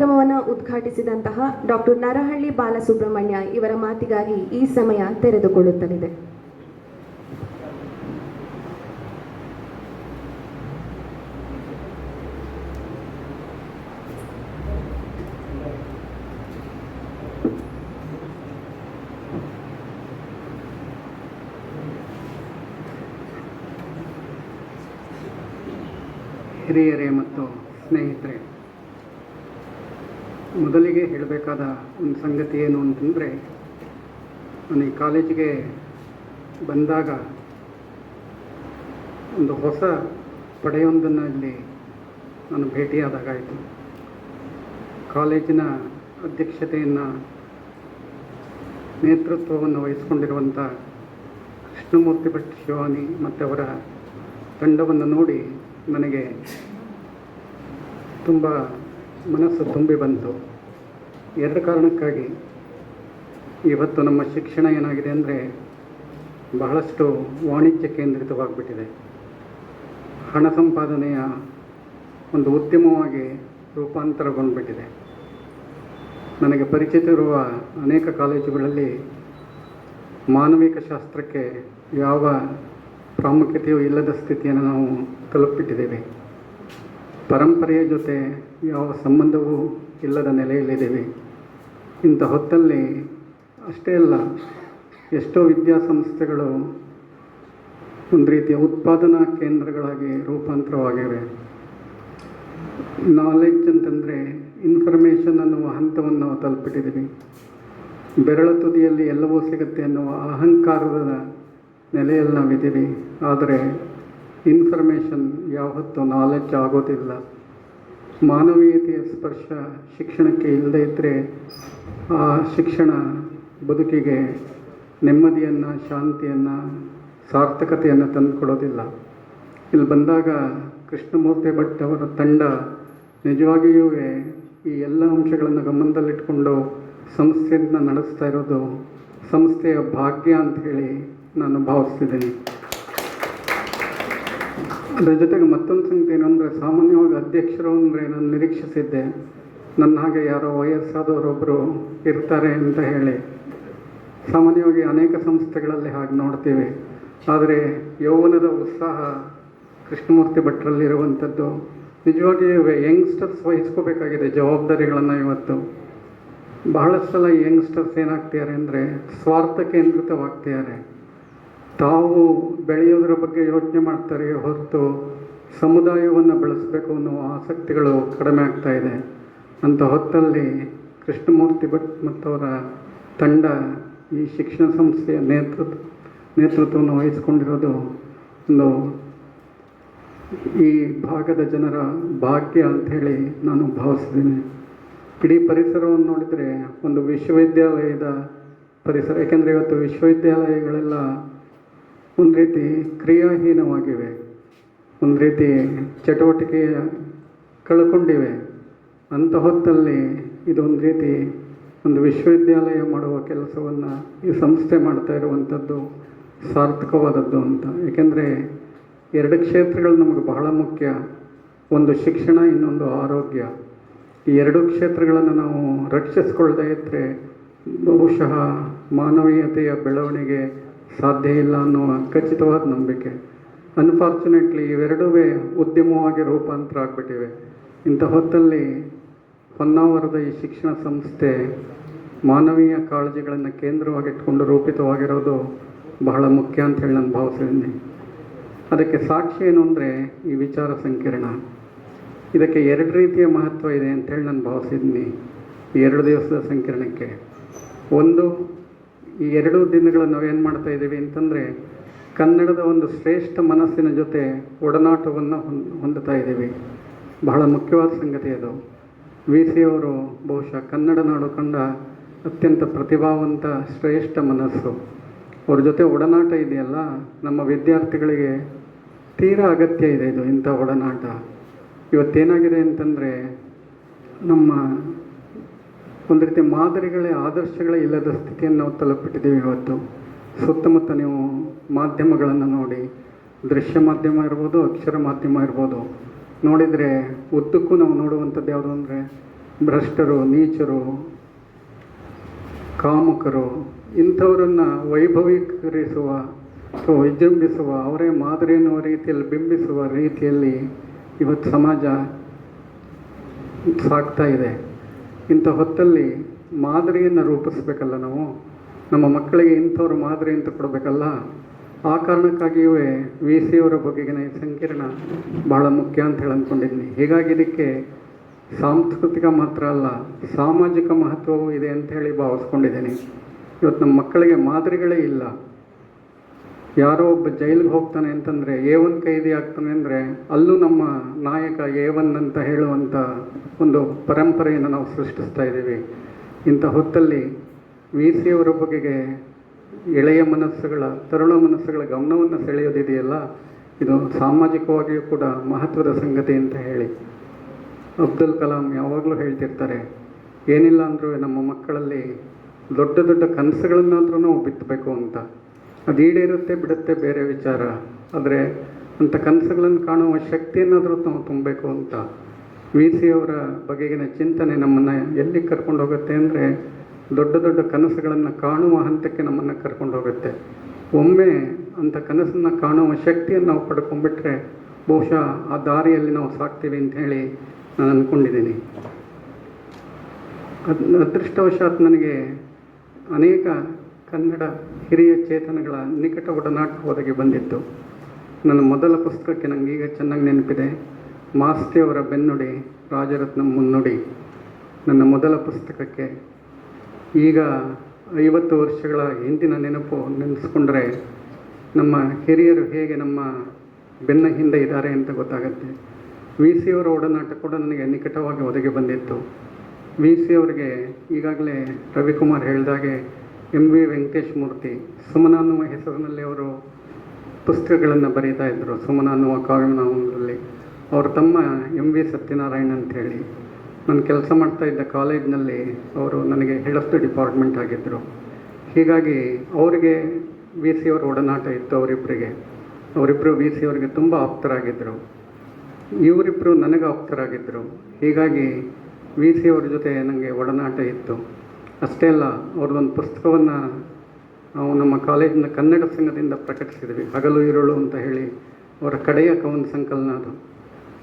ಕಾರ್ಯಕ್ರಮವನ್ನು ಉದ್ಘಾಟಿಸಿದಂತಹ ಡಾಕ್ಟರ್ ನರಹಳ್ಳಿ ಬಾಲಸುಬ್ರಹ್ಮಣ್ಯ ಇವರ ಮಾತಿಗಾಗಿ ಈ ಸಮಯ ತೆರೆದುಕೊಳ್ಳುತ್ತಲಿದೆ. ಹಿರಿಯರೇ ಮತ್ತು ಸ್ನೇಹಿತರೆ, ಮೊದಲಿಗೆ ಹೇಳಬೇಕಾದ ಒಂದು ಸಂಗತಿ ಏನು ಅಂತಂದರೆ, ನಾನು ಈ ಕಾಲೇಜಿಗೆ ಬಂದಾಗ ಒಂದು ಹೊಸ ಪಡೆಯೊಂದನ್ನು ಇಲ್ಲಿ ನಾನು ಭೇಟಿಯಾದಾಗಾಯಿತು. ಕಾಲೇಜಿನ ಅಧ್ಯಕ್ಷತೆಯನ್ನು ನೇತೃತ್ವವನ್ನು ವಹಿಸಿಕೊಂಡಿರುವಂಥ ಕೃಷ್ಣಮೂರ್ತಿ ಭಟ್ ಶಿವಾನಿ ಮತ್ತು ಅವರ ತಂಡವನ್ನು ನೋಡಿ ನನಗೆ ತುಂಬ ಮನಸ್ಸು ತುಂಬಿ ಬಂತು. ಎರಡು ಕಾರಣಕ್ಕಾಗಿ. ಇವತ್ತು ನಮ್ಮ ಶಿಕ್ಷಣ ಏನಾಗಿದೆ ಅಂದರೆ ಬಹಳಷ್ಟು ವಾಣಿಜ್ಯ ಕೇಂದ್ರಿತವಾಗಿಬಿಟ್ಟಿದೆ. ಹಣ ಸಂಪಾದನೆಯ ಒಂದು ಉದ್ಯಮವಾಗಿ ರೂಪಾಂತರಗೊಂಡ್ಬಿಟ್ಟಿದೆ. ನನಗೆ ಪರಿಚಿತ ಇರುವ ಅನೇಕ ಕಾಲೇಜುಗಳಲ್ಲಿ ಮಾನವಿಕ ಶಾಸ್ತ್ರಕ್ಕೆ ಯಾವ ಪ್ರಾಮುಖ್ಯತೆಯೂ ಇಲ್ಲದ ಸ್ಥಿತಿಯನ್ನು ನಾವು ತಲುಪಿಬಿಟ್ಟಿದ್ದೇವೆ. ಪರಂಪರೆಯ ಜೊತೆ ಯಾವ ಸಂಬಂಧವೂ ಇಲ್ಲದ ನೆಲೆಯಲ್ಲಿದ್ದೇವೆ. ಇಂಥ ಹೊತ್ತಲ್ಲಿ ಅಷ್ಟೇ ಅಲ್ಲ, ಎಷ್ಟೋ ವಿದ್ಯಾಸಂಸ್ಥೆಗಳು ಒಂದು ರೀತಿಯ ಉತ್ಪಾದನಾ ಕೇಂದ್ರಗಳಾಗಿ ರೂಪಾಂತರವಾಗಿವೆ. ನಾಲೆಡ್ಜ್ ಅಂತಂದರೆ ಇನ್ಫಾರ್ಮೇಷನ್ ಅನ್ನುವ ಹಂತವನ್ನು ನಾವು ತಲುಪಿಟ್ಟಿದ್ದೀವಿ. ಬೆರಳ ತುದಿಯಲ್ಲಿ ಎಲ್ಲವೂ ಸಿಗುತ್ತೆ ಅನ್ನುವ ಅಹಂಕಾರದ ನೆಲೆಯಲ್ಲಿ ನಾವಿದ್ದೀವಿ. ಆದರೆ ಇನ್ಫಾರ್ಮೇಷನ್ ಯಾವತ್ತೂ ನಾಲೆಡ್ಜ್ ಆಗೋದಿಲ್ಲ. ಮಾನವೀಯತೆಯ ಸ್ಪರ್ಶ ಶಿಕ್ಷಣಕ್ಕೆ ಇಲ್ಲದೇ ಇದ್ದರೆ ಆ ಶಿಕ್ಷಣ ಬದುಕಿಗೆ ನೆಮ್ಮದಿಯನ್ನು, ಶಾಂತಿಯನ್ನು, ಸಾರ್ಥಕತೆಯನ್ನು ತಂದುಕೊಡೋದಿಲ್ಲ. ಇಲ್ಲಿ ಬಂದಾಗ ಕೃಷ್ಣಮೂರ್ತಿ ಭಟ್ ಅವರ ತಂಡ ನಿಜವಾಗಿಯೂ ಈ ಎಲ್ಲ ಅಂಶಗಳನ್ನು ಗಮನದಲ್ಲಿಟ್ಕೊಂಡು ಸಂಸ್ಥೆಯನ್ನು ನಡೆಸ್ತಾ ಇರೋದು ಸಂಸ್ಥೆಯ ಭಾಗ್ಯ ಅಂಥೇಳಿ ನಾನು ಭಾವಿಸ್ತಿದ್ದೀನಿ. ಅದರ ಜೊತೆಗೆ ಮತ್ತೊಂದು ಸಂಗತಿ ಏನು ಅಂದರೆ, ಸಾಮಾನ್ಯವಾಗಿ ಅಧ್ಯಕ್ಷರು ಅಂದರೆ ನಾನು ನಿರೀಕ್ಷಿಸಿದ್ದೆ ನನ್ನ ಹಾಗೆ ಯಾರೋ ವಯಸ್ಸಾದವರೊಬ್ಬರು ಇರ್ತಾರೆ ಅಂತ ಹೇಳಿ. ಸಾಮಾನ್ಯವಾಗಿ ಅನೇಕ ಸಂಸ್ಥೆಗಳಲ್ಲಿ ಹಾಗೆ ನೋಡ್ತೀವಿ. ಆದರೆ ಯೌವನದ ಉತ್ಸಾಹ ಕೃಷ್ಣಮೂರ್ತಿ ಭಟ್ರಲ್ಲಿರುವಂಥದ್ದು ನಿಜವಾಗಿಯೂ ಯಂಗ್ಸ್ಟರ್ಸ್ ವಹಿಸ್ಕೋಬೇಕಾಗಿದೆ ಜವಾಬ್ದಾರಿಗಳನ್ನು. ಇವತ್ತು ಬಹಳಷ್ಟು ಸಲ ಯಂಗ್ಸ್ಟರ್ಸ್ ಏನಾಗ್ತಿದ್ದಾರೆ ಅಂದರೆ ಸ್ವಾರ್ಥ ಕೇಂದ್ರಿತವಾಗ್ತಿದ್ದಾರೆ. ತಾವು ಬೆಳೆಯೋದ್ರ ಬಗ್ಗೆ ಯೋಚನೆ ಮಾಡ್ತಾರೆ ಹೊರತು ಸಮುದಾಯವನ್ನು ಬೆಳೆಸಬೇಕು ಅನ್ನೋ ಆಸಕ್ತಿಗಳು ಕಡಿಮೆ ಆಗ್ತಾ ಇದೆ. ಅಂಥ ಹೊತ್ತಲ್ಲಿ ಕೃಷ್ಣಮೂರ್ತಿ ಭಟ್ ಮತ್ತವರ ತಂಡ ಈ ಶಿಕ್ಷಣ ಸಂಸ್ಥೆಯ ನೇತೃತ್ವವನ್ನು ವಹಿಸ್ಕೊಂಡಿರೋದು ಒಂದು ಈ ಭಾಗದ ಜನರ ಭಾಗ್ಯ ಅಂಥೇಳಿ ನಾನು ಭಾವಿಸ್ತೀನಿ. ಇಡೀ ಪರಿಸರವನ್ನು ನೋಡಿದರೆ ಒಂದು ವಿಶ್ವವಿದ್ಯಾಲಯದ ಪರಿಸರ. ಯಾಕೆಂದರೆ ಇವತ್ತು ವಿಶ್ವವಿದ್ಯಾಲಯಗಳೆಲ್ಲ ಒಂದು ರೀತಿ ಕ್ರಿಯಾಹೀನವಾಗಿವೆ, ಒಂದು ರೀತಿ ಚಟುವಟಿಕೆಯ ಕಳ್ಕೊಂಡಿವೆ. ಅಂಥ ಹೊತ್ತಲ್ಲಿ ಇದೊಂದು ರೀತಿ ಒಂದು ವಿಶ್ವವಿದ್ಯಾಲಯ ಮಾಡುವ ಕೆಲಸವನ್ನು ಈ ಸಂಸ್ಥೆ ಮಾಡ್ತಾ ಇರುವಂಥದ್ದು ಸಾರ್ಥಕವಾದದ್ದು ಅಂತ. ಏಕೆಂದರೆ ಎರಡು ಕ್ಷೇತ್ರಗಳು ನಮಗೆ ಬಹಳ ಮುಖ್ಯ. ಒಂದು ಶಿಕ್ಷಣ, ಇನ್ನೊಂದು ಆರೋಗ್ಯ. ಈ ಎರಡೂ ಕ್ಷೇತ್ರಗಳನ್ನು ನಾವು ರಕ್ಷಿಸ್ಕೊಳ್ಳದೇ ಇದ್ದರೆ ಬಹುಶಃ ಮಾನವೀಯತೆಯ ಬೆಳವಣಿಗೆ ಸಾಧ್ಯ ಇಲ್ಲ ಅನ್ನುವ ಖಚಿತವಾದ ನಂಬಿಕೆ. ಅನ್ಫಾರ್ಚುನೇಟ್ಲಿ ಇವೆರಡೂ ಉದ್ಯಮವಾಗಿ ರೂಪಾಂತರ ಆಗಿಬಿಟ್ಟಿವೆ. ಇಂಥ ಹೊತ್ತಲ್ಲಿ ಹೊನ್ನಾವರದ ಈ ಶಿಕ್ಷಣ ಸಂಸ್ಥೆ ಮಾನವೀಯ ಕಾಳಜಿಗಳನ್ನು ಕೇಂದ್ರವಾಗಿಟ್ಕೊಂಡು ರೂಪಿತವಾಗಿರೋದು ಬಹಳ ಮುಖ್ಯ ಅಂತ ಹೇಳಿ ನಾನು ಭಾವಿಸಿದ್ದೀನಿ. ಅದಕ್ಕೆ ಸಾಕ್ಷಿ ಏನು ಅಂದರೆ ಈ ವಿಚಾರ ಸಂಕಿರಣ. ಇದಕ್ಕೆ ಎರಡು ರೀತಿಯ ಮಹತ್ವ ಇದೆ ಅಂಥೇಳಿ ನಾನು ಭಾವಿಸಿದ್ದೀನಿ ಈ 2 ದಿವಸದ ಸಂಕಿರಣಕ್ಕೆ. ಒಂದು, ಈ 2 ದಿನಗಳನ್ನು ನಾವೇನು ಮಾಡ್ತಾ ಇದ್ದೀವಿ ಅಂತಂದರೆ ಕನ್ನಡದ ಒಂದು ಶ್ರೇಷ್ಠ ಮನಸ್ಸಿನ ಜೊತೆ ಒಡನಾಟವನ್ನು ಹೊಂದುತ್ತಾ ಇದ್ದೀವಿ. ಬಹಳ ಮುಖ್ಯವಾದ ಸಂಗತಿ ಅದು. ವಿ.ಸಿ. ಅವರು ಬಹುಶಃ ಕನ್ನಡ ನಾಡು ಕಂಡ ಅತ್ಯಂತ ಪ್ರತಿಭಾವಂತ ಶ್ರೇಷ್ಠ ಮನಸ್ಸು. ಅವ್ರ ಜೊತೆ ಒಡನಾಟ ಇದೆಯಲ್ಲ, ನಮ್ಮ ವಿದ್ಯಾರ್ಥಿಗಳಿಗೆ ತೀರಾ ಅಗತ್ಯ ಇದೆ ಇದು, ಇಂಥ ಒಡನಾಟ. ಇವತ್ತೇನಾಗಿದೆ ಅಂತಂದರೆ ನಮ್ಮ ಒಂದು ರೀತಿ ಮಾದರಿಗಳೇ, ಆದರ್ಶಗಳೇ ಇಲ್ಲದ ಸ್ಥಿತಿಯನ್ನು ನಾವು ತಲುಪಿಟ್ಟಿದ್ದೀವಿ ಇವತ್ತು. ಸುತ್ತಮುತ್ತ ನೀವು ಮಾಧ್ಯಮಗಳನ್ನು ನೋಡಿ, ದೃಶ್ಯ ಮಾಧ್ಯಮ ಇರ್ಬೋದು, ಅಕ್ಷರ ಮಾಧ್ಯಮ ಇರ್ಬೋದು, ನೋಡಿದರೆ ಉದ್ದಕ್ಕೂ ನಾವು ನೋಡುವಂಥದ್ದು ಯಾವುದು ಅಂದರೆ ಭ್ರಷ್ಟರು, ನೀಚರು, ಕಾಮುಕರು ಇಂಥವರನ್ನು ವೈಭವೀಕರಿಸುವ ಅಥವಾ ವಿಜೃಂಭಿಸುವ, ಅವರೇ ಮಾದರಿ ಎನ್ನುವ ರೀತಿಯಲ್ಲಿ ಬಿಂಬಿಸುವ ರೀತಿಯಲ್ಲಿ ಇವತ್ತು ಸಮಾಜ ಸಾಗ್ತಾ ಇದೆ. ಇಂಥ ಹೊತ್ತಲ್ಲಿ ಮಾದರಿಯನ್ನು ರೂಪಿಸ್ಬೇಕಲ್ಲ ನಾವು, ನಮ್ಮ ಮಕ್ಕಳಿಗೆ ಇಂಥವ್ರ ಮಾದರಿ ಅಂತ ಕೊಡಬೇಕಲ್ಲ. ಆ ಕಾರಣಕ್ಕಾಗಿಯೂ ವಿ ಸಿ ಅವರ ಬಗೆಗಿನ ಈ ಸಂಕಿರಣ ಭಾಳ ಮುಖ್ಯ ಅಂತ ಹೇಳಿ ಅಂದ್ಕೊಂಡಿದ್ದೀನಿ. ಹೀಗಾಗಿ ಇದಕ್ಕೆ ಸಾಂಸ್ಕೃತಿಕ ಮಾತ್ರ ಅಲ್ಲ, ಸಾಮಾಜಿಕ ಮಹತ್ವವೂ ಇದೆ ಅಂತ ಹೇಳಿ ಭಾವಿಸ್ಕೊಂಡಿದ್ದೀನಿ. ಇವತ್ತು ನಮ್ಮ ಮಕ್ಕಳಿಗೆ ಮಾದರಿಗಳೇ ಇಲ್ಲ. ಯಾರೋ ಒಬ್ಬ ಜೈಲಿಗೆ ಹೋಗ್ತಾನೆ ಅಂತಂದರೆ, A1 ಕೈದಿ ಆಗ್ತಾನೆ ಅಂದರೆ ಅಲ್ಲೂ ನಮ್ಮ ನಾಯಕ A1 ಅಂತ ಹೇಳುವಂಥ ಒಂದು ಪರಂಪರೆಯನ್ನು ನಾವು ಸೃಷ್ಟಿಸ್ತಾ ಇದ್ದೀವಿ. ಇಂಥ ಹೊತ್ತಲ್ಲಿ ವಿ ಸಿ ಅವರ ಬಗೆಗೆ ಎಳೆಯ ಮನಸ್ಸುಗಳ, ತರುಣ ಮನಸ್ಸುಗಳ ಗಮನವನ್ನು ಸೆಳೆಯೋದಿದೆಯಲ್ಲ, ಇದು ಸಾಮಾಜಿಕವಾಗಿಯೂ ಕೂಡ ಮಹತ್ವದ ಸಂಗತಿ ಅಂತ ಹೇಳಿ ಅಬ್ದುಲ್ ಕಲಾಂ ಯಾವಾಗಲೂ ಹೇಳ್ತಿರ್ತಾರೆ, ಏನಿಲ್ಲ ಅಂದರೂ ನಮ್ಮ ಮಕ್ಕಳಲ್ಲಿ ದೊಡ್ಡ ದೊಡ್ಡ ಕನಸುಗಳನ್ನಾದ್ರೂ ನಾವು ಬಿತ್ತಬೇಕು ಅಂತ. ಅದು ಈಡೇರುತ್ತೆ ಬಿಡುತ್ತೆ ಬೇರೆ ವಿಚಾರ, ಆದರೆ ಅಂಥ ಕನಸುಗಳನ್ನು ಕಾಣುವ ಶಕ್ತಿಯನ್ನಾದರೂ ನಾವು ತುಂಬಬೇಕು ಅಂತ. ವಿ ಸಿ ಅವರ ಬಗೆಗಿನ ಚಿಂತನೆ ನಮ್ಮನ್ನು ಎಲ್ಲಿ ಕರ್ಕೊಂಡು ಹೋಗುತ್ತೆ ಅಂದರೆ, ದೊಡ್ಡ ದೊಡ್ಡ ಕನಸುಗಳನ್ನು ಕಾಣುವ ಹಂತಕ್ಕೆ ನಮ್ಮನ್ನು ಕರ್ಕೊಂಡು ಹೋಗುತ್ತೆ. ಒಮ್ಮೆ ಅಂಥ ಕನಸನ್ನು ಕಾಣುವ ಶಕ್ತಿಯನ್ನು ನಾವು ಪಡ್ಕೊಂಡ್ಬಿಟ್ರೆ ಬಹುಶಃ ಆ ದಾರಿಯಲ್ಲಿ ನಾವು ಸಾಕ್ತೀವಿ ಅಂತ ಹೇಳಿ ನಾನು ಅಂದ್ಕೊಂಡಿದ್ದೀನಿ. ಅದೃಷ್ಟವಶಾತ್ ನನಗೆ ಅನೇಕ ಕನ್ನಡ ಹಿರಿಯ ಚೇತನಗಳ ನಿಕಟ ಒಡನಾಟ ಒದಗಿ ಬಂದಿತ್ತು. ನನ್ನ ಮೊದಲ ಪುಸ್ತಕಕ್ಕೆ ನನಗೀಗ ಚೆನ್ನಾಗಿ ನೆನಪಿದೆ, ಮಾಸ್ತಿಯವರ ಬೆನ್ನುಡಿ, ರಾಜರತ್ನಂ ಮುನ್ನುಡಿ. ನನ್ನ ಮೊದಲ ಪುಸ್ತಕಕ್ಕೆ ಈಗ 50 ವರ್ಷಗಳ ಹಿಂದಿನ ನೆನೆಸ್ಕೊಂಡ್ರೆ ನಮ್ಮ ಹಿರಿಯರು ಹೇಗೆ ನಮ್ಮ ಬೆನ್ನ ಹಿಂದೆ ಇದ್ದಾರೆ ಅಂತ ಗೊತ್ತಾಗುತ್ತೆ. ವಿ ಸಿ ಅವರ ಒಡನಾಟ ಕೂಡ ನನಗೆ ನಿಕಟವಾಗಿ ಒದಗಿ ಬಂದಿತ್ತು. ವಿ ಸಿ ಅವರಿಗೆ ಈಗಾಗಲೇ ರವಿಕುಮಾರ್ ಹೇಳಿದಾಗೆ MV ವೆಂಕಟೇಶ್ ಮೂರ್ತಿ ಸುಮನ ಅನ್ನುವ ಹೆಸರಿನಲ್ಲಿ ಅವರು ಪುಸ್ತಕಗಳನ್ನು ಬರೀತಾ ಇದ್ದರು. ಸುಮನ ಅನ್ನುವ ಕಾವ್ಯನಾಮದಲ್ಲಿ ಅವ್ರ ತಮ್ಮ MV ಸತ್ಯನಾರಾಯಣ್ ಅಂಥೇಳಿ ನಾನು ಕೆಲಸ ಮಾಡ್ತಾ ಇದ್ದ ಕಾಲೇಜಿನಲ್ಲಿ ಅವರು ನನಗೆ ಹೆಡ್ ಆಫ್ ದ ಡಿಪಾರ್ಟ್ಮೆಂಟ್ ಆಗಿದ್ದರು. ಹೀಗಾಗಿ ಅವರಿಗೆ ವಿ ಸಿ ಅವರ ಒಡನಾಟ ಇತ್ತು. ಅವರಿಬ್ಬರು ವಿ ಸಿ ಅವರಿಗೆ ತುಂಬ ಆಪ್ತರಾಗಿದ್ದರು. ಇವರಿಬ್ಬರು ನನಗೆ ಆಪ್ತರಾಗಿದ್ದರು. ಹೀಗಾಗಿ ವಿ ಸಿ ಅವ್ರ ಜೊತೆ ನನಗೆ ಒಡನಾಟ ಇತ್ತು. ಅಷ್ಟೇ ಅಲ್ಲ, ಅವ್ರದ್ದೊಂದು ಪುಸ್ತಕವನ್ನು ನಾವು ನಮ್ಮ ಕಾಲೇಜಿನ ಕನ್ನಡ ಸಂಘದಿಂದ ಪ್ರಕಟಿಸಿದ್ವಿ, ಹಗಲು ಇರುಳು ಅಂತ ಹೇಳಿ. ಅವರ ಕಡೆಯ ಕವನ ಸಂಕಲನ ಅದು.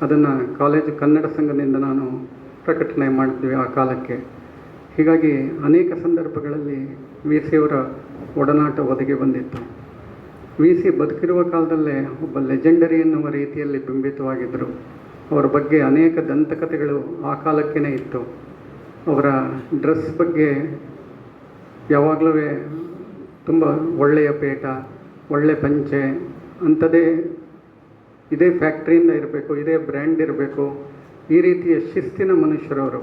ಅದನ್ನು ಕಾಲೇಜು ಕನ್ನಡ ಸಂಘದಿಂದ ನಾನು ಪ್ರಕಟಣೆ ಮಾಡಿದ್ವಿ ಆ ಕಾಲಕ್ಕೆ. ಹೀಗಾಗಿ ಅನೇಕ ಸಂದರ್ಭಗಳಲ್ಲಿ ವಿ ಸಿ ಅವರ ಒಡನಾಟ ಒದಗಿ ಬಂದಿತ್ತು. ವಿ ಸಿ ಬದುಕಿರುವ ಕಾಲದಲ್ಲೇ ಒಬ್ಬ ಲೆಜೆಂಡರಿ ಎನ್ನುವ ರೀತಿಯಲ್ಲಿ ಬಿಂಬಿತವಾಗಿದ್ದರು. ಅವರ ಬಗ್ಗೆ ಅನೇಕ ದಂತಕಥೆಗಳು ಆ ಕಾಲಕ್ಕೇ ಇತ್ತು. ಅವರ ಡ್ರೆಸ್ ಬಗ್ಗೆ ಯಾವಾಗಲೂ ತುಂಬ ಒಳ್ಳೆಯ ಪೇಟ, ಒಳ್ಳೆಯ ಪಂಚೆ ಅಂಥದ್ದೇ, ಇದೇ ಫ್ಯಾಕ್ಟ್ರಿಯಿಂದ ಇರಬೇಕು, ಇದೇ ಬ್ರ್ಯಾಂಡ್ ಇರಬೇಕು, ಈ ರೀತಿಯ ಶಿಸ್ತಿನ ಮನುಷ್ಯರವರು.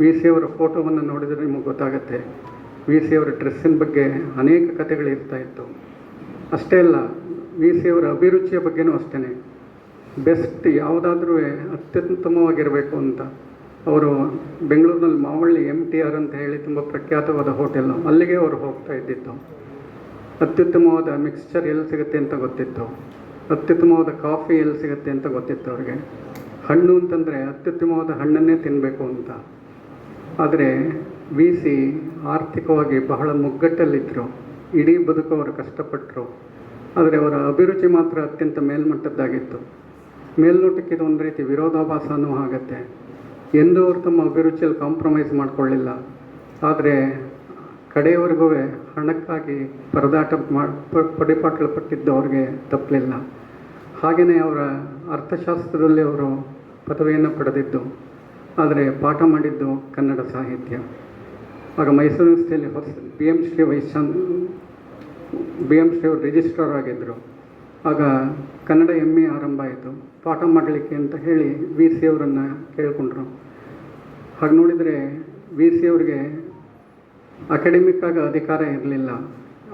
ವಿ ಸಿ ಅವರ ಫೋಟೋವನ್ನು ನೋಡಿದರೆ ನಿಮಗೆ ಗೊತ್ತಾಗುತ್ತೆ. ವಿ ಸಿ ಅವರ ಡ್ರೆಸ್ಸಿನ ಬಗ್ಗೆ ಅನೇಕ ಕಥೆಗಳಿರ್ತಾ ಇತ್ತು. ಅಷ್ಟೇ ಅಲ್ಲ, ವಿ ಸಿ ಅವರ ಅಭಿರುಚಿಯ ಬಗ್ಗೆನೂ ಅಷ್ಟೇ. ಬೆಸ್ಟ್ ಯಾವುದಾದ್ರೂ ಅತ್ಯುತ್ತಮವಾಗಿರಬೇಕು ಅಂತ ಅವರು ಬೆಂಗಳೂರಿನಲ್ಲಿ ಮಾವಳ್ಳಿ MTR ಅಂತ ಹೇಳಿ ತುಂಬ ಪ್ರಖ್ಯಾತವಾದ ಹೋಟೆಲ್, ಅಲ್ಲಿಗೆ ಅವರು ಹೋಗ್ತಾ ಇದ್ದಿತ್ತು. ಅತ್ಯುತ್ತಮವಾದ ಮಿಕ್ಸ್ಚರ್ ಎಲ್ಲಿ ಸಿಗುತ್ತೆ ಅಂತ ಗೊತ್ತಿತ್ತು, ಅತ್ಯುತ್ತಮವಾದ ಕಾಫಿ ಎಲ್ಲಿ ಸಿಗುತ್ತೆ ಅಂತ ಗೊತ್ತಿತ್ತು ಅವ್ರಿಗೆ. ಹಣ್ಣು ಅಂತಂದರೆ ಅತ್ಯುತ್ತಮವಾದ ಹಣ್ಣನ್ನೇ ತಿನ್ನಬೇಕು ಅಂತ. ಆದರೆ ವಿ ಸಿ ಆರ್ಥಿಕವಾಗಿ ಬಹಳ ಮುಗ್ಗಟ್ಟಲ್ಲಿದ್ದರು. ಇಡೀ ಬದುಕು ಅವರು ಕಷ್ಟಪಟ್ಟರು. ಆದರೆ ಅವರ ಅಭಿರುಚಿ ಮಾತ್ರ ಅತ್ಯಂತ ಮೇಲ್ಮಟ್ಟದ್ದಾಗಿತ್ತು. ಮೇಲ್ನೋಟಕ್ಕೆ ಇದು ಒಂದು ರೀತಿ ವಿರೋಧಾಭಾಸನೂ ಆಗುತ್ತೆ. ಎಂದೂ ಅವರು ತಮ್ಮ ಅಭಿರುಚಿಯಲ್ಲಿ ಕಾಂಪ್ರಮೈಸ್ ಮಾಡಿಕೊಳ್ಳಿಲ್ಲ. ಆದರೆ ಕಡೆಯವರೆಗೂ ಹಣಕ್ಕಾಗಿ ಪಡಿಪಾಟ್ಲು ಪಟ್ಟಿದ್ದು ಅವ್ರಿಗೆ ತಪ್ಪಲಿಲ್ಲ. ಹಾಗೆಯೇ ಅವರ ಅರ್ಥಶಾಸ್ತ್ರದಲ್ಲಿ ಅವರು ಪದವಿಯನ್ನು ಪಡೆದಿದ್ದು, ಆದರೆ ಪಾಠ ಮಾಡಿದ್ದು ಕನ್ನಡ ಸಾಹಿತ್ಯ. ಆಗ ಮೈಸೂರು ಯೂನಿವರ್ಸಿಟಿಯಲ್ಲಿ BM ಶ್ರೀ ಅವರು ರಿಜಿಸ್ಟ್ರಾರ್ ಆಗಿದ್ದರು. ಆಗ ಕನ್ನಡ MA ಆರಂಭ ಆಯಿತು. ಪಾಠ ಮಾಡಲಿಕ್ಕೆ ಅಂತ ಹೇಳಿ ವಿ ಸಿ ಅವರನ್ನು ಕೇಳಿಕೊಂಡ್ರು. ಹಾಗೆ ನೋಡಿದರೆ ವಿ ಸಿ ಅವರಿಗೆ ಅಕಾಡೆಮಿಕ್ಕಾಗಿ ಅಧಿಕಾರ ಇರಲಿಲ್ಲ.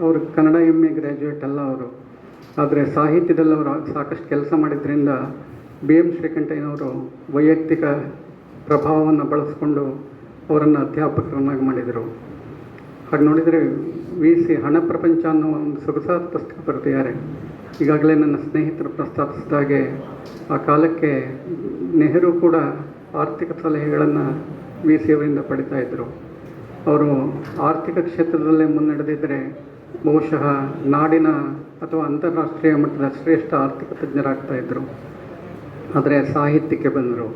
ಅವರು ಕನ್ನಡ MA ಗ್ರ್ಯಾಜುಯೇಟ್ ಅಲ್ಲ ಅವರು. ಆದರೆ ಸಾಹಿತ್ಯದಲ್ಲಿ ಅವರು ಸಾಕಷ್ಟು ಕೆಲಸ ಮಾಡಿದ್ರಿಂದ BM ಶ್ರೀಕಂಠಯ್ಯನವರು ವೈಯಕ್ತಿಕ ಪ್ರಭಾವವನ್ನು ಬಳಸಿಕೊಂಡು ಅವರನ್ನು ಅಧ್ಯಾಪಕರನ್ನಾಗಿ ಮಾಡಿದರು. ಹಾಗೆ ನೋಡಿದರೆ ವಿ ಸಿ ಹಣ ಪ್ರಪಂಚ ಅನ್ನೋ ಒಂದು ಸೊಗಸಾದ ಪುಸ್ತಕ ಬರೆದಿದ್ದಾರೆ. ಈಗಾಗಲೇ ನನ್ನ ಸ್ನೇಹಿತರು ಪ್ರಸ್ತಾಪಿಸಿದಾಗೆ ಆ ಕಾಲಕ್ಕೆ ನೆಹರು ಕೂಡ ಆರ್ಥಿಕ ಸಲಹೆಗಳನ್ನು ವಿ ಸಿ ಅವರಿಂದ ಪಡಿತಾ ಇದ್ದರು. ಅವರು ಆರ್ಥಿಕ ಕ್ಷೇತ್ರದಲ್ಲೇ ಮುನ್ನಡೆದಿದ್ದರೆ ಬಹುಶಃ ನಾಡಿನ ಅಥವಾ ಅಂತಾರಾಷ್ಟ್ರೀಯ ಮಟ್ಟದ ಶ್ರೇಷ್ಠ ಆರ್ಥಿಕ ತಜ್ಞರಾಗ್ತಾಯಿದ್ರು. ಆದರೆ ಸಾಹಿತ್ಯಕ್ಕೆ ಬಂದರು.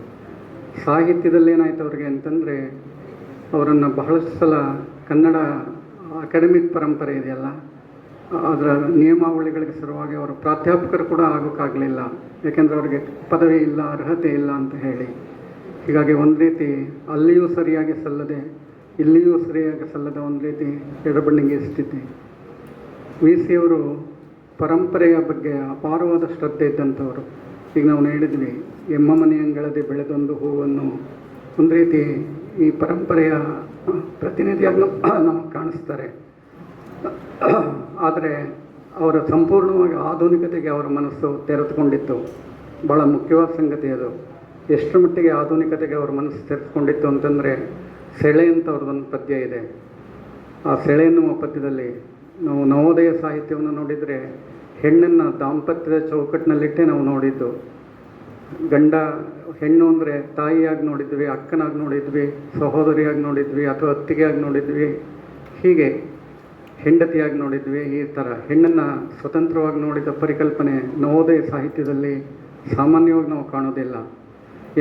ಸಾಹಿತ್ಯದಲ್ಲಿ ಏನಾಯ್ತು ಅವ್ರಿಗೆ ಅಂತಂದರೆ, ಅವರನ್ನು ಬಹಳಷ್ಟು ಸಲ ಕನ್ನಡ ಅಕಾಡೆಮಿಕ್ ಪರಂಪರೆ ಇದೆಯಲ್ಲ, ಅದರ ನಿಯಮಾವಳಿಗಳಿಗೆ ಸಲುವಾಗಿ ಅವರು ಪ್ರಾಧ್ಯಾಪಕರು ಕೂಡ ಆಗೋಕ್ಕಾಗಲಿಲ್ಲ. ಯಾಕೆಂದರೆ ಅವ್ರಿಗೆ ಪದವಿ ಇಲ್ಲ, ಅರ್ಹತೆ ಇಲ್ಲ ಅಂತ ಹೇಳಿ. ಹೀಗಾಗಿ ಒಂದು ರೀತಿ ಅಲ್ಲಿಯೂ ಸರಿಯಾಗಿ ಸಲ್ಲದೆ ಇಲ್ಲಿಯೂ ಸರಿಯಾಗಿ ಸಲ್ಲದ ಒಂದು ರೀತಿ ಎಡಬಣ್ಣಿಗೆ ಸ್ಥಿತಿ. ವಿ ಸಿ ಅವರು ಪರಂಪರೆಯ ಬಗ್ಗೆ ಅಪಾರವಾದ ಶ್ರದ್ಧೆ ಇದ್ದಂಥವರು. ಈಗ ನಾವು ಹೇಳಿದ್ವಿ, ಎಮ್ಮ ಮನೆಯಂಗಳದೆ ಬೆಳೆದೊಂದು ಹೂವನ್ನು, ಒಂದು ರೀತಿ ಈ ಪರಂಪರೆಯ ಪ್ರತಿನಿಧಿಯಾಗಿ ನಾವು ಕಾಣಿಸ್ತಾರೆ. ಆದರೆ ಅವರ ಸಂಪೂರ್ಣವಾಗಿ ಆಧುನಿಕತೆಗೆ ಅವರ ಮನಸ್ಸು ತೆರೆದುಕೊಂಡಿತ್ತು. ಭಾಳ ಮುಖ್ಯವಾದ ಸಂಗತಿ ಅದು. ಎಷ್ಟರ ಮಟ್ಟಿಗೆ ಆಧುನಿಕತೆಗೆ ಅವರ ಮನಸ್ಸು ತೆರೆದುಕೊಂಡಿತ್ತು ಅಂತಂದರೆ, ಸೆಳೆ ಅಂತ ಅವ್ರದ್ದೊಂದು ಪದ್ಯ ಇದೆ. ಆ ಸೆಳೆ ಎನ್ನುವ ಪದ್ಯದಲ್ಲಿ ನಾವು ನವೋದಯ ಸಾಹಿತ್ಯವನ್ನು ನೋಡಿದರೆ ಹೆಣ್ಣನ್ನು ದಾಂಪತ್ಯದ ಚೌಕಟ್ಟಿನಲ್ಲಿಟ್ಟೇ ನಾವು ನೋಡಿದ್ದು. ಗಂಡ ಹೆಣ್ಣು ಅಂದರೆ ತಾಯಿಯಾಗಿ ನೋಡಿದ್ವಿ, ಅಕ್ಕನಾಗಿ ನೋಡಿದ್ವಿ, ಸಹೋದರಿಯಾಗಿ ನೋಡಿದ್ವಿ, ಅಥವಾ ಅತ್ತಿಗೆಯಾಗಿ ನೋಡಿದ್ವಿ, ಹೀಗೆ ಹೆಂಡತಿಯಾಗಿ ನೋಡಿದ್ವಿ. ಈ ಥರ ಹೆಣ್ಣನ್ನು ಸ್ವತಂತ್ರವಾಗಿ ನೋಡಿದ ಪರಿಕಲ್ಪನೆ ನವೋದಯ ಸಾಹಿತ್ಯದಲ್ಲಿ ಸಾಮಾನ್ಯವಾಗಿ ನಾವು ಕಾಣೋದಿಲ್ಲ.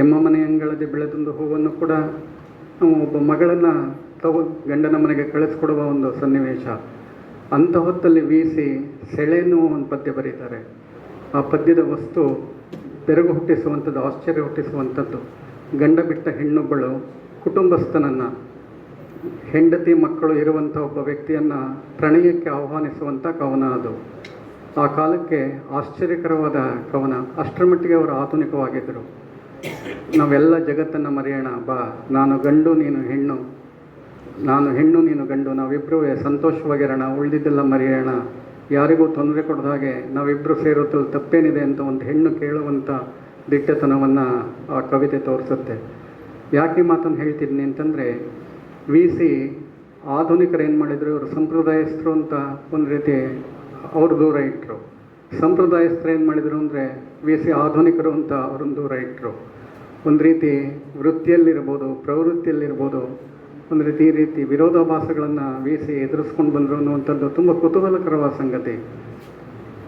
ಎಮ್ಮ ಮನೆಯಂಗಳದೆ ಬೆಳೆದೊಂದು ಹೂವನ್ನು ಕೂಡ ನಾವು ಒಬ್ಬ ಮಗಳನ್ನು ಗಂಡನ ಮನೆಗೆ ಕಳಿಸ್ಕೊಡುವ ಒಂದು ಸನ್ನಿವೇಶ. ಅಂಥ ಹೊತ್ತಲ್ಲಿ ವಿ ಸಿ ಸೆಳೆ ಎನ್ನುವ ಒಂದು ಪದ್ಯ ಬರೀತಾರೆ. ಆ ಪದ್ಯದ ವಸ್ತು ಬೆರಗು ಹುಟ್ಟಿಸುವಂಥದ್ದು, ಆಶ್ಚರ್ಯ ಹುಟ್ಟಿಸುವಂಥದ್ದು. ಗಂಡ ಬಿಟ್ಟ ಹೆಣ್ಣೊಬ್ಬಳು ಕುಟುಂಬಸ್ಥನನ್ನು, ಹೆಂಡತಿ ಮಕ್ಕಳು ಇರುವಂಥ ಒಬ್ಬ ವ್ಯಕ್ತಿಯನ್ನು ಪ್ರಣಯಕ್ಕೆ ಆಹ್ವಾನಿಸುವಂಥ ಕವನ ಅದು. ಆ ಕಾಲಕ್ಕೆ ಆಶ್ಚರ್ಯಕರವಾದ ಕವನ. ಅಷ್ಟರ ಮಟ್ಟಿಗೆ ಅವರು ಆಧುನಿಕವಾಗಿದ್ದರು. ನಾವೆಲ್ಲ ಜಗತ್ತನ್ನು ಮರೆಯೋಣ ಬಾ, ನಾನು ಗಂಡು ನೀನು ಹೆಣ್ಣು, ನಾನು ಹೆಣ್ಣು ನೀನು ಗಂಡು, ನಾವಿಬ್ಬರೂ ಸಂತೋಷವಾಗಿರೋಣ, ಉಳಿದಿದ್ದೆಲ್ಲ ಮರೆಯೋಣ, ಯಾರಿಗೂ ತೊಂದರೆ ಕೊಡದ ಹಾಗೆ ನಾವಿಬ್ಬರು ಸೇರೋದ್ರಲ್ಲಿ ತಪ್ಪೇನಿದೆ ಅಂತ ಒಂದು ಹೆಣ್ಣು ಕೇಳುವಂಥ ದಿಟ್ಟತನವನ್ನು ಆ ಕವಿತೆ ತೋರಿಸುತ್ತೆ. ಯಾಕೆ ಈ ಮಾತನ್ನು ಹೇಳ್ತಿದ್ದೀನಿ ಅಂತಂದರೆ, ವಿ ಸಿ ಆಧುನಿಕರು ಏನು ಮಾಡಿದರು, ಇವರು ಸಂಪ್ರದಾಯಸ್ಥರು ಅಂತ ಒಂದು ರೀತಿ ಅವರು ದೂರ ಇಟ್ಟರು. ಸಂಪ್ರದಾಯಸ್ಥರು ಏನು ಮಾಡಿದರು ಅಂದರೆ ವಿ ಸಿ ಆಧುನಿಕರು ಅಂತ ಅವ್ರನ್ನ ದೂರ ಇಟ್ಟರು. ಒಂದು ರೀತಿ ವೃತ್ತಿಯಲ್ಲಿರ್ಬೋದು, ಪ್ರವೃತ್ತಿಯಲ್ಲಿರ್ಬೋದು, ಒಂದು ರೀತಿ ಈ ರೀತಿ ವಿರೋಧಾಭಾಸಗಳನ್ನು ವಿ ಸಿ ಎದುರಿಸ್ಕೊಂಡು ಬಂದರು ಅನ್ನುವಂಥದ್ದು ತುಂಬ ಕುತೂಹಲಕರವಾದ ಸಂಗತಿ.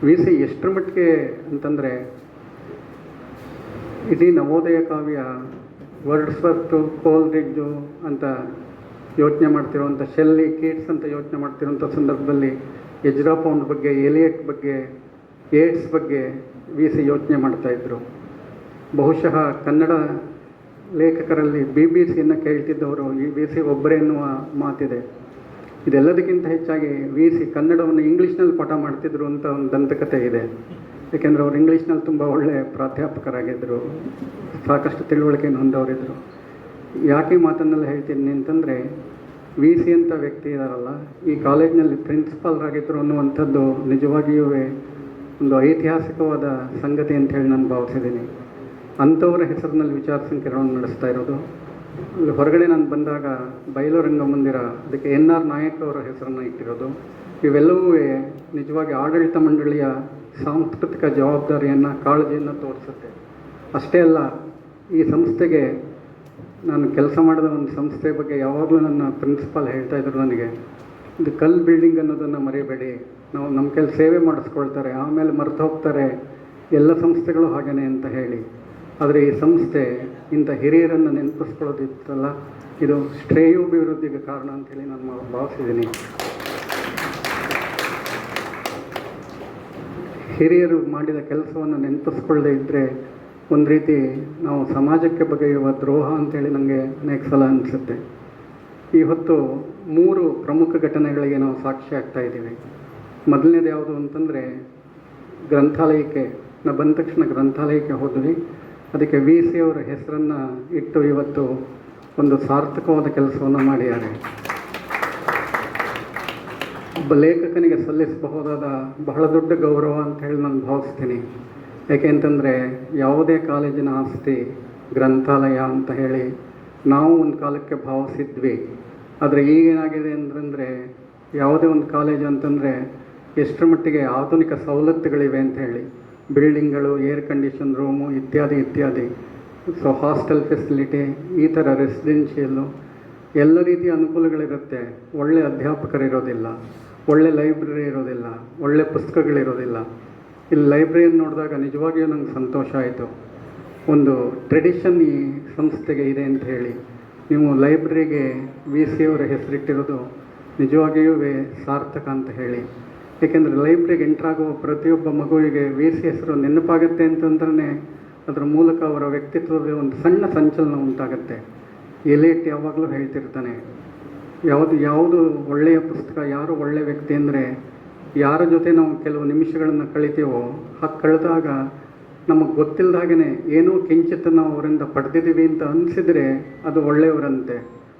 ವಿ ಸಿ ಎಷ್ಟರ ಮಟ್ಟಿಗೆ ಅಂತಂದರೆ, ಇಡೀ ನವೋದಯ ಕಾವ್ಯ ವರ್ಡ್ಸ್ವರ್ತು, ಕೋಲ್ರಿಡ್ಜು ಅಂತ ಯೋಚನೆ ಮಾಡ್ತಿರುವಂಥ, ಶೆಲ್ಲಿ, ಕೀಟ್ಸ್ ಅಂತ ಯೋಚನೆ ಮಾಡ್ತಿರುವಂಥ ಸಂದರ್ಭದಲ್ಲಿ ಎಜ್ರಾ ಪೌಂಡ್ ಬಗ್ಗೆ, ಎಲಿಯಟ್ ಬಗ್ಗೆ, ಏಟ್ಸ್ ಬಗ್ಗೆ ವಿ ಸಿ ಯೋಚನೆ ಮಾಡ್ತಾಯಿದ್ರು. ಬಹುಶಃ ಕನ್ನಡ ಲೇಖಕರಲ್ಲಿ BBC ಕೇಳ್ತಿದ್ದವರು ಈ ವಿ ಸಿ ಒಬ್ಬರೇ ಎನ್ನುವ ಮಾತಿದೆ. ಇದೆಲ್ಲದಕ್ಕಿಂತ ಹೆಚ್ಚಾಗಿ ವಿ ಸಿ ಕನ್ನಡವನ್ನು ಇಂಗ್ಲೀಷ್ನಲ್ಲಿ ಪಾಠ ಮಾಡ್ತಿದ್ರು ಅಂತ ಒಂದು ದಂತಕತೆ ಇದೆ. ಏಕೆಂದರೆ ಅವರು ಇಂಗ್ಲೀಷ್ನಲ್ಲಿ ತುಂಬ ಒಳ್ಳೆಯ ಪ್ರಾಧ್ಯಾಪಕರಾಗಿದ್ದರು, ಸಾಕಷ್ಟು ತಿಳುವಳಿಕೆಯನ್ನು ಹೊಂದವರಿದ್ದರು. ಯಾಕೆ ಮಾತನ್ನೆಲ್ಲ ಹೇಳ್ತೀನಿ ಅಂತಂದರೆ, ವಿ ಸಿ ಅಂತ ವ್ಯಕ್ತಿ ಇದ್ದಾರಲ್ಲ, ಈ ಕಾಲೇಜಿನಲ್ಲಿ ಪ್ರಿನ್ಸಿಪಾಲ್ರಾಗಿದ್ದರು ಅನ್ನುವಂಥದ್ದು ನಿಜವಾಗಿಯೂ ಒಂದು ಐತಿಹಾಸಿಕವಾದ ಸಂಗತಿ ಅಂತ ಹೇಳಿ ನಾನು ಭಾವಿಸಿದ್ದೀನಿ. ಅಂಥವರ ಹೆಸರಿನಲ್ಲಿ ವಿಚಾರ ಸಂಕಿರಣವನ್ನು ನಡೆಸ್ತಾ ಇರೋದು. ಅಲ್ಲಿ ಹೊರಗಡೆ ನಾನು ಬಂದಾಗ ಬಯಲು ರಂಗಮಂದಿರ, ಅದಕ್ಕೆ NR ನಾಯಕ್ ಅವರ ಹೆಸರನ್ನು ಇಟ್ಟಿರೋದು. ಇವೆಲ್ಲವೂ ನಿಜವಾಗಿ ಆಡಳಿತ ಮಂಡಳಿಯ ಸಾಂಸ್ಕೃತಿಕ ಜವಾಬ್ದಾರಿಯನ್ನು, ಕಾಳಜಿಯನ್ನು ತೋರಿಸುತ್ತೆ. ಅಷ್ಟೇ ಅಲ್ಲ, ಈ ಸಂಸ್ಥೆಗೆ ನಾನು ಕೆಲಸ ಮಾಡಿದ ಒಂದು ಸಂಸ್ಥೆ ಬಗ್ಗೆ ಯಾವಾಗಲೂ ನನ್ನ ಪ್ರಿನ್ಸಿಪಾಲ್ ಹೇಳ್ತಾ ಇದ್ರು ನನಗೆ, ಇದು ಕಲ್ ಬಿಲ್ಡಿಂಗ್ ಅನ್ನೋದನ್ನು ಮರೆಯಬೇಡಿ, ನಾವು ನಮ್ಮ ಕೈಲಿ ಸೇವೆ ಮಾಡಿಸ್ಕೊಳ್ತಾರೆ, ಆಮೇಲೆ ಮರೆತು ಹೋಗ್ತಾರೆ, ಎಲ್ಲ ಸಂಸ್ಥೆಗಳು ಹಾಗೇನೆ ಅಂತ ಹೇಳಿ. ಆದರೆ ಈ ಸಂಸ್ಥೆ ಇಂಥ ಹಿರಿಯರನ್ನು ನೆನಪಿಸ್ಕೊಳ್ಳೋದಿತ್ತಲ್ಲ, ಇದು ಶ್ರೇಯೋಭಿವೃದ್ಧಿಗೆ ಕಾರಣ ಅಂಥೇಳಿ ನಾನು ಭಾವಿಸಿದ್ದೀನಿ. ಹಿರಿಯರು ಮಾಡಿದ ಕೆಲಸವನ್ನು ನೆನಪಿಸ್ಕೊಳ್ಳದೇ ಇದ್ದರೆ ಒಂದು ರೀತಿ ನಾವು ಸಮಾಜಕ್ಕೆ ಬಗೆಯುವ ದ್ರೋಹ ಅಂಥೇಳಿ ನನಗೆ ಅನೇಕ ಸಲ ಅನಿಸುತ್ತೆ. ಈ ಹೊತ್ತು 3 ಪ್ರಮುಖ ಘಟನೆಗಳಿಗೆ ನಾವು ಸಾಕ್ಷಿ ಆಗ್ತಾ ಇದ್ದೀವಿ. ಮೊದಲನೇದು ಯಾವುದು ಅಂತಂದರೆ, ಗ್ರಂಥಾಲಯಕ್ಕೆ ನಾವು ಬಂದ ತಕ್ಷಣ ಗ್ರಂಥಾಲಯಕ್ಕೆ ಹೋದ್ವಿ. ಅದಕ್ಕೆ ವಿ ಸಿ ಅವರ ಹೆಸರನ್ನು ಇಟ್ಟು ಇವತ್ತು ಒಂದು ಸಾರ್ಥಕವಾದ ಕೆಲಸವನ್ನು ಮಾಡಿದ್ದಾರೆ. ಒಬ್ಬ ಲೇಖಕನಿಗೆ ಸಲ್ಲಿಸಬಹುದಾದ ಬಹಳ ದೊಡ್ಡ ಗೌರವ ಅಂತ ಹೇಳಿ ನಾನು ಭಾವಿಸ್ತೀನಿ. ಯಾಕೆ ಅಂತಂದರೆ, ಯಾವುದೇ ಕಾಲೇಜಿನ ಆಸ್ತಿ ಗ್ರಂಥಾಲಯ ಅಂತ ಹೇಳಿ ನಾವು ಒಂದು ಕಾಲಕ್ಕೆ ಭಾವಿಸಿದ್ವಿ. ಆದರೆ ಈಗೇನಾಗಿದೆ ಅಂತಂದರೆ, ಯಾವುದೇ ಒಂದು ಕಾಲೇಜು ಅಂತಂದರೆ ಎಷ್ಟರ ಮಟ್ಟಿಗೆ ಆಧುನಿಕ ಸವಲತ್ತುಗಳಿವೆ ಅಂತ ಹೇಳಿ, ಬಿಲ್ಡಿಂಗ್ಗಳು, ಏರ್ ಕಂಡೀಷನ್ ರೂಮು ಇತ್ಯಾದಿ ಇತ್ಯಾದಿ. ಸೊ ಹಾಸ್ಟೆಲ್ ಫೆಸಿಲಿಟಿ, ಈ ಥರ ರೆಸಿಡೆನ್ಷಿಯಲ್ಲು ಎಲ್ಲ ರೀತಿಯ ಅನುಕೂಲಗಳಿರುತ್ತೆ. ಒಳ್ಳೆಯ ಅಧ್ಯಾಪಕರಿರೋದಿಲ್ಲ, ಒಳ್ಳೆ ಲೈಬ್ರರಿ ಇರೋದಿಲ್ಲ, ಒಳ್ಳೆ ಪುಸ್ತಕಗಳಿರೋದಿಲ್ಲ. ಇಲ್ಲಿ ಲೈಬ್ರರಿಯನ್ನು ನೋಡಿದಾಗ ನಿಜವಾಗಿಯೂ ನಂಗೆ ಸಂತೋಷ ಆಯಿತು. ಒಂದು ಟ್ರೆಡಿಷನ್ ಈ ಸಂಸ್ಥೆಗೆ ಇದೆ ಅಂತ ಹೇಳಿ. ನೀವು ಲೈಬ್ರರಿಗೆ VC ಅವರ ಹೆಸರಿಟ್ಟಿರೋದು ನಿಜವಾಗಿಯೂ ಸಾರ್ಥಕ ಅಂತ ಹೇಳಿ. ಏಕೆಂದರೆ ಲೈಬ್ರರಿಗೆ ಎಂಟ್ರಾಗುವ ಪ್ರತಿಯೊಬ್ಬ ಮಗುವಿಗೆ VC ಹೆಸರು ನೆನಪಾಗುತ್ತೆ ಅಂತಂದ್ರೆ ಅದರ ಮೂಲಕ ಅವರ ವ್ಯಕ್ತಿತ್ವದ ಒಂದು ಸಣ್ಣ ಸಂಚಲನ ಉಂಟಾಗುತ್ತೆ. ಎಲೇಟ್ ಯಾವಾಗಲೂ ಹೇಳ್ತಿರ್ತಾನೆ, ಯಾವುದು ಒಳ್ಳೆಯ ಪುಸ್ತಕ, ಯಾರು ಒಳ್ಳೆಯ ವ್ಯಕ್ತಿ ಅಂದರೆ ಯಾರ ಜೊತೆ ನಾವು ಕೆಲವು ನಿಮಿಷಗಳನ್ನು ಕಳಿತೀವೋ ಹಾಗೆ ಕಳೆದಾಗ ನಮಗೆ ಗೊತ್ತಿಲ್ಲದಾಗೇ ಏನೋ ಕಿಂಚಿತ್ ನಾವು ಅವರಿಂದ ಪಡೆದಿದ್ದೀವಿ ಅಂತ ಅನಿಸಿದರೆ ಅದು ಒಳ್ಳೆಯವರಂತೆ,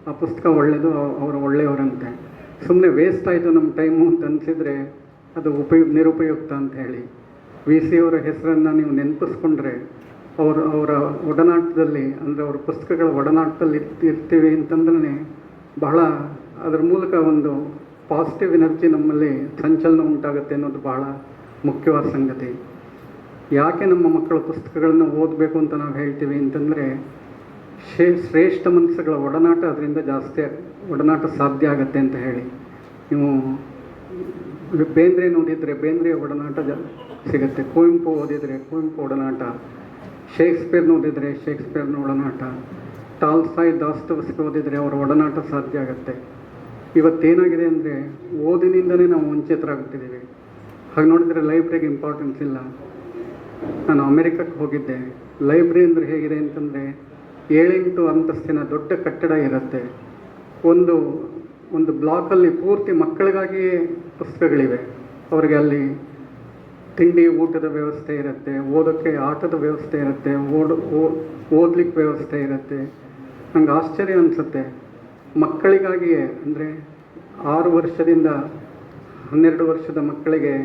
ಆ ಪುಸ್ತಕ ಒಳ್ಳೆಯದು, ಅವರು ಒಳ್ಳೆಯವರಂತೆ. ಸುಮ್ಮನೆ ವೇಸ್ಟ್ ಆಯಿತು ನಮ್ಮ ಟೈಮು ಅಂತ ಅನಿಸಿದರೆ ಅದು ನಿರುಪಯುಕ್ತ ಅಂತ ಹೇಳಿ. VC ಅವರ ಹೆಸರನ್ನು ನೀವು ನೆನಪಿಸ್ಕೊಂಡ್ರೆ ಅವರ ಒಡನಾಟದಲ್ಲಿ, ಅಂದರೆ ಅವರ ಪುಸ್ತಕಗಳ ಒಡನಾಟದಲ್ಲಿ ಇರ್ತೀವಿ ಅಂತಂದ್ರೆ ಬಹಳ ಅದರ ಮೂಲಕ ಒಂದು ಪಾಸಿಟಿವ್ ಎನರ್ಜಿ ನಮ್ಮಲ್ಲಿ ಸಂಚಲನ ಉಂಟಾಗುತ್ತೆ ಅನ್ನೋದು ಬಹಳ ಮುಖ್ಯವಾದ ಸಂಗತಿ. ಯಾಕೆ ನಮ್ಮ ಮಕ್ಕಳು ಪುಸ್ತಕಗಳನ್ನು ಓದಬೇಕು ಅಂತ ನಾವು ಹೇಳ್ತೀವಿ ಅಂತಂದರೆ ಶ್ರೇಷ್ಠ ಮನಸ್ಸುಗಳ ಒಡನಾಟ ಅದರಿಂದ ಜಾಸ್ತಿ ಒಡನಾಟ ಸಾಧ್ಯ ಆಗುತ್ತೆ ಅಂತ ಹೇಳಿ. ನೀವು ಬೇಂದ್ರೆ ಓದಿದರೆ ಬೇಂದ್ರೆಯ ಒಡನಾಟ ಸಿಗುತ್ತೆ, ಕುವೆಂಪು ಓದಿದರೆ ಕುವೆಂಪು ಒಡನಾಟ, ಶೇಕ್ಸ್ಪಿಯರ್ನ ಓದಿದರೆ ಶೇಕ್ಸ್ಪಿಯರ್ನ ಒಡನಾಟ, ಟಾಲ್ಸ್ಟಾಯ್ ದಾಸ್ತೋವ್ಸ್ಕಿ ಓದಿದರೆ ಅವರ ಒಡನಾಟ ಸಾಧ್ಯ ಆಗುತ್ತೆ. ಇವತ್ತೇನಾಗಿದೆ ಅಂದರೆ ಓದಿನಿಂದಲೇ ನಾವು ವಂಚಿತರಾಗ್ಬಿಟ್ಟಿದ್ದೀವಿ. ಹಾಗೆ ನೋಡಿದರೆ ಲೈಬ್ರರಿಗೆ ಇಂಪಾರ್ಟೆನ್ಸ್ ಇಲ್ಲ. ನಾನು ಅಮೆರಿಕಕ್ಕೆ ಹೋಗಿದ್ದೆ. ಲೈಬ್ರರಿ ಅಂದರೆ ಹೇಗಿದೆ ಅಂತಂದರೆ 7-8 ಅಂತಸ್ತಿನ ದೊಡ್ಡ ಕಟ್ಟಡ ಇರುತ್ತೆ. ಒಂದು ಬ್ಲಾಕಲ್ಲಿ ಪೂರ್ತಿ ಮಕ್ಕಳಿಗಾಗಿಯೇ ಪುಸ್ತಕಗಳಿವೆ. ಅವರಿಗೆ ಅಲ್ಲಿ ತಿಂಡಿ ಊಟದ ವ್ಯವಸ್ಥೆ ಇರುತ್ತೆ, ಓದೋಕ್ಕೆ ಆಟದ ವ್ಯವಸ್ಥೆ ಇರುತ್ತೆ, ಓದಲಿಕ್ಕೆ ವ್ಯವಸ್ಥೆ ಇರುತ್ತೆ. ನಂಗೆ ಆಶ್ಚರ್ಯ ಅನಿಸುತ್ತೆ, ಮಕ್ಕಳಿಗಾಗಿಯೇ ಅಂದರೆ 6 ವರ್ಷದಿಂದ 12 ವರ್ಷದ ಮಕ್ಕಳಿಗೆ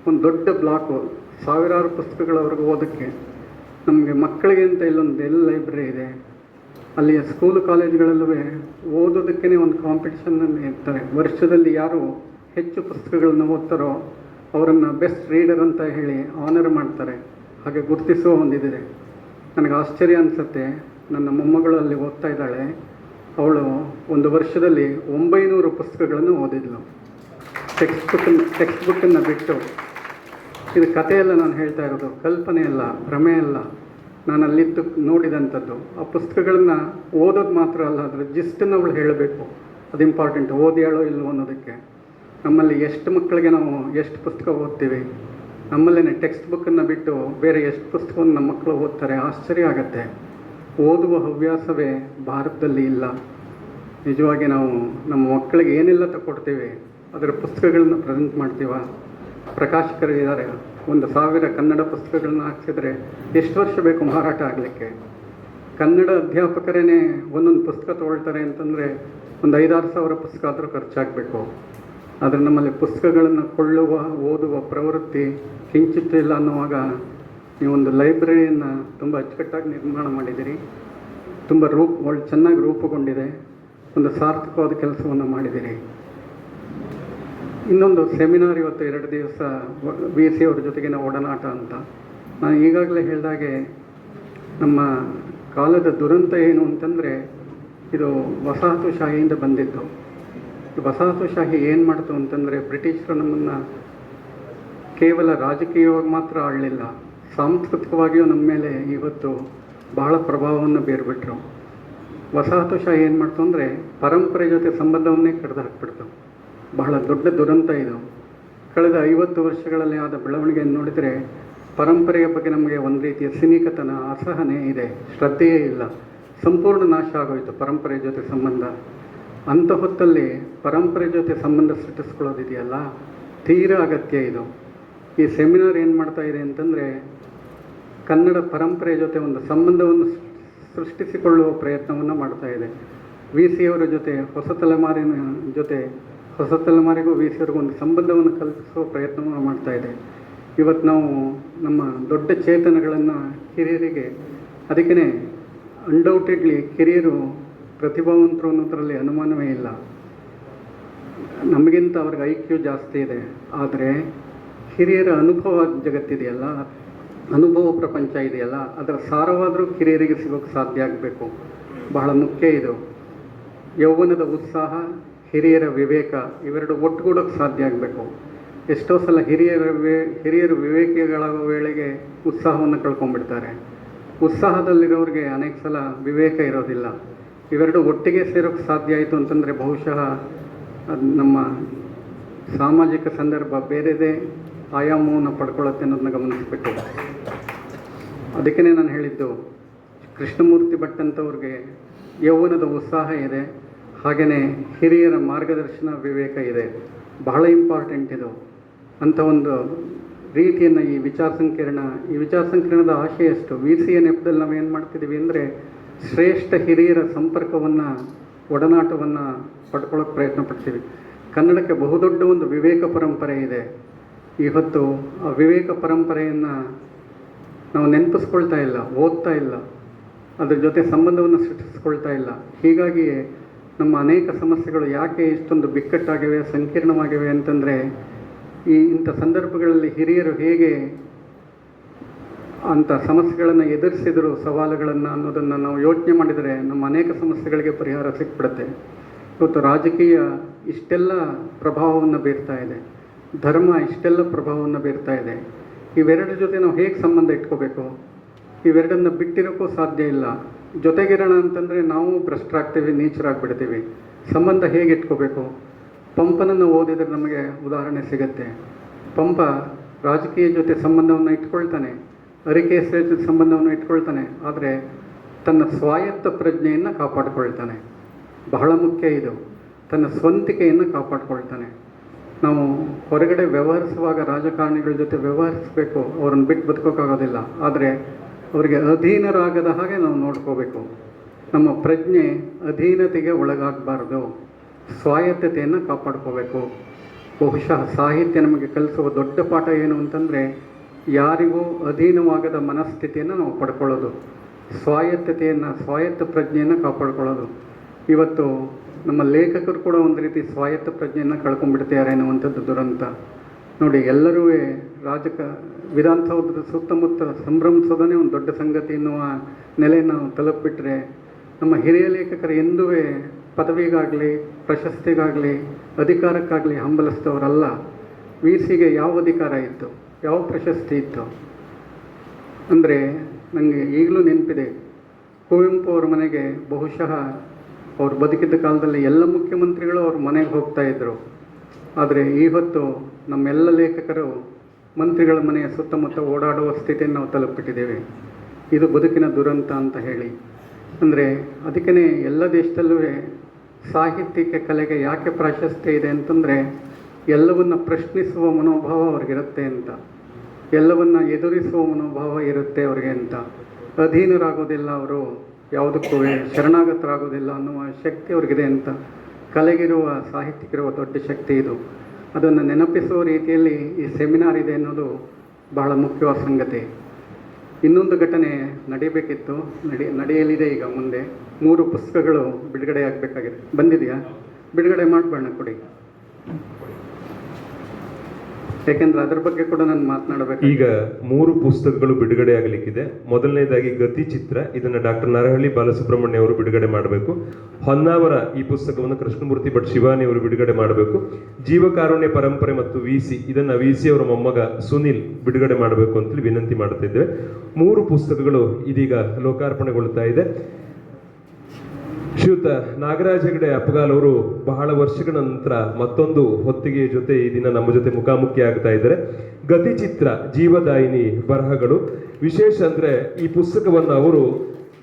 ಒಂದು ದೊಡ್ಡ ಬ್ಲಾಕು, ಸಾವಿರಾರು ಪುಸ್ತಕಗಳವರೆಗೂ ಓದೋಕ್ಕೆ. ನಮಗೆ ಮಕ್ಕಳಿಗೆ ಅಂತ ಎಲ್ಲ ಲೈಬ್ರರಿ ಇದೆ. ಅಲ್ಲಿಯ ಸ್ಕೂಲು ಕಾಲೇಜುಗಳಲ್ಲೂ ಓದೋದಕ್ಕೇ ಒಂದು ಕಾಂಪಿಟಿಷನನ್ನು ಇರ್ತಾರೆ. ವರ್ಷದಲ್ಲಿ ಯಾರು ಹೆಚ್ಚು ಪುಸ್ತಕಗಳನ್ನು ಓದ್ತಾರೋ ಅವರನ್ನು ಬೆಸ್ಟ್ ರೀಡರ್ ಅಂತ ಹೇಳಿ ಆನರ್ ಮಾಡ್ತಾರೆ. ಹಾಗೆ ಗುರುತಿಸುವ ಒಂದಿದೆ. ನನಗೆ ಆಶ್ಚರ್ಯ ಅನಿಸುತ್ತೆ, ನನ್ನ ಮೊಮ್ಮಗಳು ಅಲ್ಲಿ ಓದ್ತಾ ಇದ್ದಾಳೆ. ಅವಳು ಒಂದು ವರ್ಷದಲ್ಲಿ 900 ಪುಸ್ತಕಗಳನ್ನು ಓದಿದ್ಳು, ಟೆಕ್ಸ್ಟ್ ಬುಕ್ಕನ್ನು ಬಿಟ್ಟು. ಇದು ಕಥೆಯಲ್ಲ ನಾನು ಹೇಳ್ತಾ ಇರೋದು, ಕಲ್ಪನೆ ಅಲ್ಲ, ಭ್ರಮೆ ಅಲ್ಲ, ನಾನು ಅಲ್ಲಿದ್ದು ನೋಡಿದಂಥದ್ದು. ಆ ಪುಸ್ತಕಗಳನ್ನು ಓದೋದು ಮಾತ್ರ ಅಲ್ಲ, ಅದರ ಜಿಸ್ಟನ್ನು ಅವಳು ಹೇಳಬೇಕು. ಅದು ಇಂಪಾರ್ಟೆಂಟ್. ಓದಿಯಾಳೋ ಇಲ್ಲವೋ ಅನ್ನೋದಕ್ಕೆ. ನಮ್ಮಲ್ಲಿ ಎಷ್ಟು ಮಕ್ಕಳಿಗೆ ನಾವು ಎಷ್ಟು ಪುಸ್ತಕ ಓದ್ತೀವಿ? ನಮ್ಮಲ್ಲೇ ಟೆಕ್ಸ್ಟ್ ಬುಕ್ಕನ್ನು ಬಿಟ್ಟು ಬೇರೆ ಎಷ್ಟು ಪುಸ್ತಕವನ್ನು ನಮ್ಮ ಮಕ್ಕಳು ಓದ್ತಾರೆ. ಆಶ್ಚರ್ಯ ಆಗುತ್ತೆ. ಓದುವ ಹವ್ಯಾಸವೇ ಭಾರತದಲ್ಲಿ ಇಲ್ಲ. ನಿಜವಾಗಿ ನಾವು ನಮ್ಮ ಮಕ್ಕಳಿಗೆ ಏನೆಲ್ಲ ತಗೊಡ್ತೀವಿ ಅದರ ಪುಸ್ತಕಗಳನ್ನ ಪ್ರೆಸೆಂಟ್ ಮಾಡ್ತೀವ? ಪ್ರಕಾಶಕರಿದ್ದಾರೆ, 1000 ಕನ್ನಡ ಪುಸ್ತಕಗಳನ್ನ ಹಾಕ್ಸಿದ್ರೆ ಎಷ್ಟು ವರ್ಷ ಬೇಕು ಮಾರಾಟ ಆಗಲಿಕ್ಕೆ? ಕನ್ನಡ ಅಧ್ಯಾಪಕರೇ ಒಂದೊಂದು ಪುಸ್ತಕ ತೊಗೊಳ್ತಾರೆ ಅಂತಂದರೆ ಒಂದು 5-6 ಸಾವಿರ ಪುಸ್ತಕ ಆದರೂ ಖರ್ಚಾಗಬೇಕು. ಆದರೆ ನಮ್ಮಲ್ಲಿ ಪುಸ್ತಕಗಳನ್ನು ಕೊಳ್ಳುವ, ಓದುವ ಪ್ರವೃತ್ತಿ ಕಿಂಚಿತ್ತೂ ಇಲ್ಲ ಅನ್ನುವಾಗ ನೀವೊಂದು ಲೈಬ್ರರಿಯನ್ನು ತುಂಬ ಅಚ್ಚುಕಟ್ಟಾಗಿ ನಿರ್ಮಾಣ ಮಾಡಿದ್ದೀರಿ. ತುಂಬ ಚೆನ್ನಾಗಿ ರೂಪುಗೊಂಡಿದೆ. ಒಂದು ಸಾರ್ಥಕವಾದ ಕೆಲಸವನ್ನು ಮಾಡಿದ್ದೀರಿ. ಇನ್ನೊಂದು ಸೆಮಿನಾರ್ ಇವತ್ತು 2 ದಿವಸ VC ಅವ್ರ ಜೊತೆಗಿನ ಒಡನಾಟ ಅಂತ. ನಾನು ಈಗಾಗಲೇ ಹೇಳಿದಾಗೆ ನಮ್ಮ ಕಾಲದ ದುರಂತ ಏನು ಅಂತಂದರೆ ಇದು ವಸಾಹತುಶಾಹಿಯಿಂದ ಬಂದಿದ್ದು. ವಸಾಹತುಶಾಹಿ ಏನು ಮಾಡ್ತು ಅಂತಂದರೆ ಬ್ರಿಟಿಷರು ನಮ್ಮನ್ನು ಕೇವಲ ರಾಜಕೀಯವಾಗಿ ಮಾತ್ರ ಆಳಲಿಲ್ಲ, ಸಾಂಸ್ಕೃತಿಕವಾಗಿಯೂ ನಮ್ಮ ಮೇಲೆ ಇವತ್ತು ಬಹಳ ಪ್ರಭಾವವನ್ನು ಬೀರ್ಬಿಟ್ರು. ವಸಾಹತುಶಾಹಿ ಏನು ಮಾಡ್ತು ಅಂದರೆ ಪರಂಪರೆ ಜೊತೆ ಸಂಬಂಧವನ್ನೇ ಕಡ್ದು ಹಾಕ್ಬಿಡ್ತು. ಬಹಳ ದೊಡ್ಡ ದುರಂತ ಇದು. ಕಳೆದ 50 ವರ್ಷಗಳಲ್ಲಿ ಆದ ಬೆಳವಣಿಗೆಯನ್ನು ನೋಡಿದರೆ ಪರಂಪರೆಯ ಬಗ್ಗೆ ನಮಗೆ ಒಂದು ರೀತಿಯ ಸಿನಿಕತನ, ಅಸಹನೆ ಇದೆ, ಶ್ರದ್ಧೆಯೇ ಇಲ್ಲ. ಸಂಪೂರ್ಣ ನಾಶ ಆಗೋಯಿತು ಪರಂಪರೆ ಜೊತೆ ಸಂಬಂಧ. ಅಂಥ ಹೊತ್ತಲ್ಲಿ ಪರಂಪರೆ ಜೊತೆ ಸಂಬಂಧ ಸೃಷ್ಟಿಸ್ಕೊಳ್ಳೋದಿದೆಯಲ್ಲ, ತೀರಾ ಅಗತ್ಯ ಇದು. ಈ ಸೆಮಿನಾರ್ ಏನು ಮಾಡ್ತಾ ಇದೆ ಅಂತಂದರೆ ಕನ್ನಡ ಪರಂಪರೆ ಜೊತೆ ಒಂದು ಸಂಬಂಧವನ್ನು ಸೃಷ್ಟಿಸಿಕೊಳ್ಳುವ ಪ್ರಯತ್ನವನ್ನು ಮಾಡ್ತಾ ಇದೆ. VC ಅವರ ಜೊತೆ ಹೊಸ ತಲೆಮಾರಿಗೂ VC ಅವ್ರಿಗೂ ಒಂದು ಸಂಬಂಧವನ್ನು ಕಲ್ಪಿಸುವ ಪ್ರಯತ್ನವನ್ನು ಮಾಡ್ತಾ ಇದೆ. ಇವತ್ತು ನಾವು ನಮ್ಮ ದೊಡ್ಡ ಚೇತನಗಳನ್ನು ಹಿರಿಯರಿಗೆ, ಅದಕ್ಕೇ ಅನ್ಡೌಟೆಡ್ಲಿ ಕಿರಿಯರು ಪ್ರತಿಭಾವಂತರು ಅನ್ನೋದರಲ್ಲಿ ಅನುಮಾನವೇ ಇಲ್ಲ. ನಮಗಿಂತ ಅವ್ರಿಗೆ IQ ಜಾಸ್ತಿ ಇದೆ. ಆದರೆ ಹಿರಿಯರ ಅನುಭವ ಜಗತ್ತಿದೆಯಲ್ಲ, ಅನುಭವ ಪ್ರಪಂಚ ಇದೆಯಲ್ಲ, ಅದರ ಸಾರವಾದರೂ ಕಿರಿಯರಿಗೆ ಸಿಗೋಕ್ಕೆ ಸಾಧ್ಯ ಆಗಬೇಕು. ಬಹಳ ಮುಖ್ಯ ಇದು. ಯೌವನದ ಉತ್ಸಾಹ, ಹಿರಿಯರ ವಿವೇಕ ಇವೆರಡು ಒಟ್ಟುಗೂಡೋಕ್ಕೆ ಸಾಧ್ಯ ಆಗಬೇಕು. ಎಷ್ಟೋ ಸಲ ಹಿರಿಯರು ವಿವೇಕಿಗಳಾಗೋ ವೇಳೆಗೆ ಉತ್ಸಾಹವನ್ನು ಕಳ್ಕೊಂಡ್ಬಿಡ್ತಾರೆ. ಉತ್ಸಾಹದಲ್ಲಿರೋರಿಗೆ ಅನೇಕ ಸಲ ವಿವೇಕ ಇರೋದಿಲ್ಲ. ಇವೆರಡು ಒಟ್ಟಿಗೆ ಸೇರೋಕ್ಕೆ ಸಾಧ್ಯ ಆಯಿತು ಅಂತಂದರೆ ಬಹುಶಃ ಅದು ನಮ್ಮ ಸಾಮಾಜಿಕ ಸಂದರ್ಭ ಬೇರೆದೇ ಆಯಾಮವನ್ನು ಪಡ್ಕೊಳ್ಳುತ್ತೆ ಅನ್ನೋದನ್ನ ಗಮನಿಸಬೇಕು. ಅದಕ್ಕೇ ನಾನು ಹೇಳಿದ್ದು, ಕೃಷ್ಣಮೂರ್ತಿ ಭಟ್ ಅಂತವ್ರಿಗೆ ಯೌವನದ ಉತ್ಸಾಹ ಇದೆ, ಹಾಗೆಯೇ ಹಿರಿಯರ ಮಾರ್ಗದರ್ಶನ ವಿವೇಕ ಇದೆ. ಬಹಳ ಇಂಪಾರ್ಟೆಂಟ್ ಇದು. ಅಂಥ ಒಂದು ರೀತಿಯನ್ನು ಈ ವಿಚಾರ ಸಂಕಿರಣದ ಆಶಯ ಎಷ್ಟು. VCA ನೆಪದಲ್ಲಿ ನಾವು ಏನು ಮಾಡ್ತಿದ್ದೀವಿ ಅಂದರೆ, ಶ್ರೇಷ್ಠ ಹಿರಿಯರ ಸಂಪರ್ಕವನ್ನು, ಒಡನಾಟವನ್ನು ಪಡ್ಕೊಳ್ಳೋಕೆ ಪ್ರಯತ್ನ ಪಡ್ತೀವಿ. ಕನ್ನಡಕ್ಕೆ ಬಹುದೊಡ್ಡ ಒಂದು ವಿವೇಕ ಪರಂಪರೆ ಇದೆ. ಇವತ್ತು ಆ ವಿವೇಕ ಪರಂಪರೆಯನ್ನು ನಾವು ನೆನಪಿಸ್ಕೊಳ್ತಾ ಇಲ್ಲ, ಓದ್ತಾ ಇಲ್ಲ, ಅದ್ರ ಜೊತೆ ಸಂಬಂಧವನ್ನು ಸೃಷ್ಟಿಸ್ಕೊಳ್ತಾ ಇಲ್ಲ. ಹೀಗಾಗಿ ನಮ್ಮ ಅನೇಕ ಸಮಸ್ಯೆಗಳು ಯಾಕೆ ಇಷ್ಟೊಂದು ಬಿಕ್ಕಟ್ಟಾಗಿವೆ, ಸಂಕೀರ್ಣವಾಗಿವೆ ಅಂತಂದರೆ, ಇಂಥ ಸಂದರ್ಭಗಳಲ್ಲಿ ಹಿರಿಯರು ಹೇಗೆ ಅಂಥ ಸಮಸ್ಯೆಗಳನ್ನು ಎದುರಿಸಿದರು, ಸವಾಲುಗಳನ್ನು ಅನ್ನೋದನ್ನು ನಾವು ಯೋಚನೆ ಮಾಡಿದರೆ ನಮ್ಮ ಅನೇಕ ಸಮಸ್ಯೆಗಳಿಗೆ ಪರಿಹಾರ ಸಿಕ್ಬಿಡುತ್ತೆ. ಇವತ್ತು ರಾಜಕೀಯ ಇಷ್ಟೆಲ್ಲ ಪ್ರಭಾವವನ್ನು ಬೀರ್ತಾ ಇದೆ, ಧರ್ಮ ಇಷ್ಟೆಲ್ಲ ಪ್ರಭಾವವನ್ನು ಬೀರ್ತಾ ಇದೆ. ಇವೆರಡರ ಜೊತೆ ನಾವು ಹೇಗೆ ಸಂಬಂಧ ಇಟ್ಕೋಬೇಕು? ಇವೆರಡನ್ನು ಬಿಟ್ಟಿರೋಕ್ಕೂ ಸಾಧ್ಯ ಇಲ್ಲ. ಜೊತೆಗಿರೋಣ ಅಂತಂದರೆ ನಾವು ಭ್ರಷ್ಟರಾಗ್ತೀವಿ, ನೀಚರಾಗ್ಬಿಡ್ತೀವಿ. ಸಂಬಂಧ ಹೇಗೆ ಇಟ್ಕೋಬೇಕು? ಪಂಪನನ್ನು ಓದಿದರೆ ನಮಗೆ ಉದಾಹರಣೆ ಸಿಗುತ್ತೆ. ಪಂಪ ರಾಜಕೀಯ ಜೊತೆ ಸಂಬಂಧವನ್ನು ಇಟ್ಕೊಳ್ತಾನೆ, ಅರಿಕೇಸರಿ ಜೊತೆ ಸಂಬಂಧವನ್ನು ಇಟ್ಕೊಳ್ತಾನೆ, ಆದರೆ ತನ್ನ ಸ್ವಾಯತ್ತ ಪ್ರಜ್ಞೆಯನ್ನು ಕಾಪಾಡಿಕೊಳ್ತಾನೆ. ಬಹಳ ಮುಖ್ಯ ಇದು. ತನ್ನ ಸ್ವಂತಿಕೆಯನ್ನು ಕಾಪಾಡಿಕೊಳ್ತಾನೆ. ನಾವು ಹೊರಗಡೆ ವ್ಯವಹರಿಸುವಾಗ ರಾಜಕಾರಣಿಗಳ ಜೊತೆ ವ್ಯವಹರಿಸಬೇಕು, ಅವರನ್ನು ಬಿಟ್ಟು ಬದುಕೋಕ್ಕಾಗೋದಿಲ್ಲ. ಆದರೆ ಅವರಿಗೆ ಅಧೀನರಾಗದ ಹಾಗೆ ನಾವು ನೋಡ್ಕೋಬೇಕು. ನಮ್ಮ ಪ್ರಜ್ಞೆ ಅಧೀನತೆಗೆ ಒಳಗಾಗಬಾರ್ದು, ಸ್ವಾಯತ್ತತೆಯನ್ನು ಕಾಪಾಡ್ಕೋಬೇಕು. ಬಹುಶಃ ಸಾಹಿತ್ಯ ನಮಗೆ ಕಲಿಸುವ ದೊಡ್ಡ ಪಾಠ ಏನು ಅಂತಂದರೆ, ಯಾರಿಗೂ ಅಧೀನವಾಗದ ಮನಸ್ಥಿತಿಯನ್ನು ನಾವು ಪಡ್ಕೊಳ್ಳೋದು, ಸ್ವಾಯತ್ತ ಪ್ರಜ್ಞೆಯನ್ನು ಕಾಪಾಡ್ಕೊಳ್ಳೋದು. ಇವತ್ತು ನಮ್ಮ ಲೇಖಕರು ಕೂಡ ಒಂದು ರೀತಿ ಸ್ವಾಯತ್ತ ಪ್ರಜ್ಞೆಯನ್ನು ಕಳ್ಕೊಂಡ್ಬಿಡ್ತಾರೆ ಅನ್ನುವಂಥದ್ದು ದುರಂತ. ನೋಡಿ, ಎಲ್ಲರೂ ವಿಧಾನಸೌಧದ ಸುತ್ತಮುತ್ತ ಸಂಭ್ರಮಿಸೋದೇ ಒಂದು ದೊಡ್ಡ ಸಂಗತಿ ಎನ್ನುವ ನೆಲೆ ನಾವು ತಲುಪಿಬಿಟ್ರೆ, ನಮ್ಮ ಹಿರಿಯ ಲೇಖಕರು ಎಂದೂ ಪದವಿಗಾಗಲಿ, ಪ್ರಶಸ್ತಿಗಾಗಲಿ, ಅಧಿಕಾರಕ್ಕಾಗಲಿ ಹಂಬಲಿಸಿದವರಲ್ಲ. VCಗೆ ಯಾವ ಅಧಿಕಾರ ಇತ್ತು, ಯಾವ ಪ್ರಶಸ್ತಿ ಇತ್ತು ಅಂದರೆ, ನನಗೆ ಈಗಲೂ ನೆನಪಿದೆ. ಕುವೆಂಪು ಅವರ ಮನೆಗೆ ಬಹುಶಃ ಅವ್ರು ಬದುಕಿದ್ದ ಕಾಲದಲ್ಲಿ ಎಲ್ಲ ಮುಖ್ಯಮಂತ್ರಿಗಳು ಅವ್ರ ಮನೆಗೆ ಹೋಗ್ತಾಯಿದ್ರು. ಆದರೆ ಇವತ್ತು ನಮ್ಮೆಲ್ಲ ಲೇಖಕರು ಮಂತ್ರಿಗಳ ಮನೆಯ ಸುತ್ತಮುತ್ತ ಓಡಾಡುವ ಸ್ಥಿತಿಯನ್ನು ನಾವು ತಲುಪಿಟ್ಟಿದ್ದೇವೆ. ಇದು ಬದುಕಿನ ದುರಂತ ಅಂತ ಹೇಳಿ. ಅಂದರೆ ಅದಕ್ಕೇ ಎಲ್ಲ ದೇಶದಲ್ಲೂ ಸಾಹಿತ್ಯಕ್ಕೆ, ಕಲೆಗೆ ಯಾಕೆ ಪ್ರಾಶಸ್ತ್ಯ ಇದೆ ಅಂತಂದರೆ, ಎಲ್ಲವನ್ನು ಪ್ರಶ್ನಿಸುವ ಮನೋಭಾವ ಅವ್ರಿಗಿರುತ್ತೆ ಅಂತ, ಎಲ್ಲವನ್ನು ಎದುರಿಸುವ ಮನೋಭಾವ ಇರುತ್ತೆ ಅವ್ರಿಗೆ ಅಂತ. ಅಧೀನರಾಗೋದಿಲ್ಲ, ಅವರು ಯಾವುದಕ್ಕೂ ಶರಣಾಗತರಾಗೋದಿಲ್ಲ ಅನ್ನುವ ಶಕ್ತಿ ಅವ್ರಿಗಿದೆ ಅಂತ. ಕಲೆಗಿರುವ, ಸಾಹಿತ್ಯಕ್ಕಿರುವ ದೊಡ್ಡ ಶಕ್ತಿ ಇದು. ಅದನ್ನು ನೆನಪಿಸುವ ರೀತಿಯಲ್ಲಿ ಈ ಸೆಮಿನಾರ್ ಇದೆ ಅನ್ನೋದು ಬಹಳ ಮುಖ್ಯವಾದ ಸಂಗತಿ. ಇನ್ನೊಂದು ಘಟನೆ ನಡೀಬೇಕಿತ್ತು, ನಡೆಯಲಿದೆ ಈಗ ಮುಂದೆ. 3 ಪುಸ್ತಕಗಳು ಬಿಡುಗಡೆ ಆಗಬೇಕಾಗಿದೆ. ಬಂದಿದೆಯಾ? ಬಿಡುಗಡೆ ಮಾಡಬೇಡ ಕೊಡಿ, ಯಾಕೆಂದ್ರೆ ಅದ್ರ ಬಗ್ಗೆ ಕೂಡ ನಾನು ಮಾತನಾಡಬೇಕು. ಈಗ 3 ಪುಸ್ತಕಗಳು ಬಿಡುಗಡೆ ಆಗಲಿಕ್ಕಿದೆ. ಮೊದಲನೇದಾಗಿ ಗತಿ ಚಿತ್ರ, ಇದನ್ನು ಡಾಕ್ಟರ್ ನರಹಳ್ಳಿ ಬಾಲಸುಬ್ರಹ್ಮಣ್ಯ ಅವರು ಬಿಡುಗಡೆ ಮಾಡಬೇಕು. ಹೊನ್ನಾವರ ಈ ಪುಸ್ತಕವನ್ನು ಕೃಷ್ಣಮೂರ್ತಿ ಭಟ್ ಶಿವಾನಿ ಅವರು ಬಿಡುಗಡೆ ಮಾಡಬೇಕು. ಜೀವಕಾರುಣ್ಯ ಪರಂಪರೆ ಮತ್ತು VC, ಇದನ್ನು VC ಅವರ ಮೊಮ್ಮಗ ಸುನಿಲ್ ಬಿಡುಗಡೆ ಮಾಡಬೇಕು ಅಂತೇಳಿ ವಿನಂತಿ ಮಾಡ್ತಿದ್ದೇವೆ. 3 ಪುಸ್ತಕಗಳು ಇದೀಗ ಲೋಕಾರ್ಪಣೆಗೊಳ್ತಾ ಇದೆ. ಶ್ರೀಯುತ ನಾಗರಾಜ ಹೆಗಡೆ ಅಪ್ಪಗಾಲ್ ಅವರು ಬಹಳ ವರ್ಷಗಳ ನಂತರ ಮತ್ತೊಂದು ಹೊತ್ತಿಗೆ ಜೊತೆ ಈ ದಿನ ನಮ್ಮ ಜೊತೆ ಮುಖಾಮುಖಿ ಆಗ್ತಾ ಇದ್ದಾರೆ. ಗತಿಚಿತ್ರ, ಜೀವದಾಯಿನಿ ಬರಹಗಳು. ವಿಶೇಷ ಅಂದರೆ ಈ ಪುಸ್ತಕವನ್ನು ಅವರು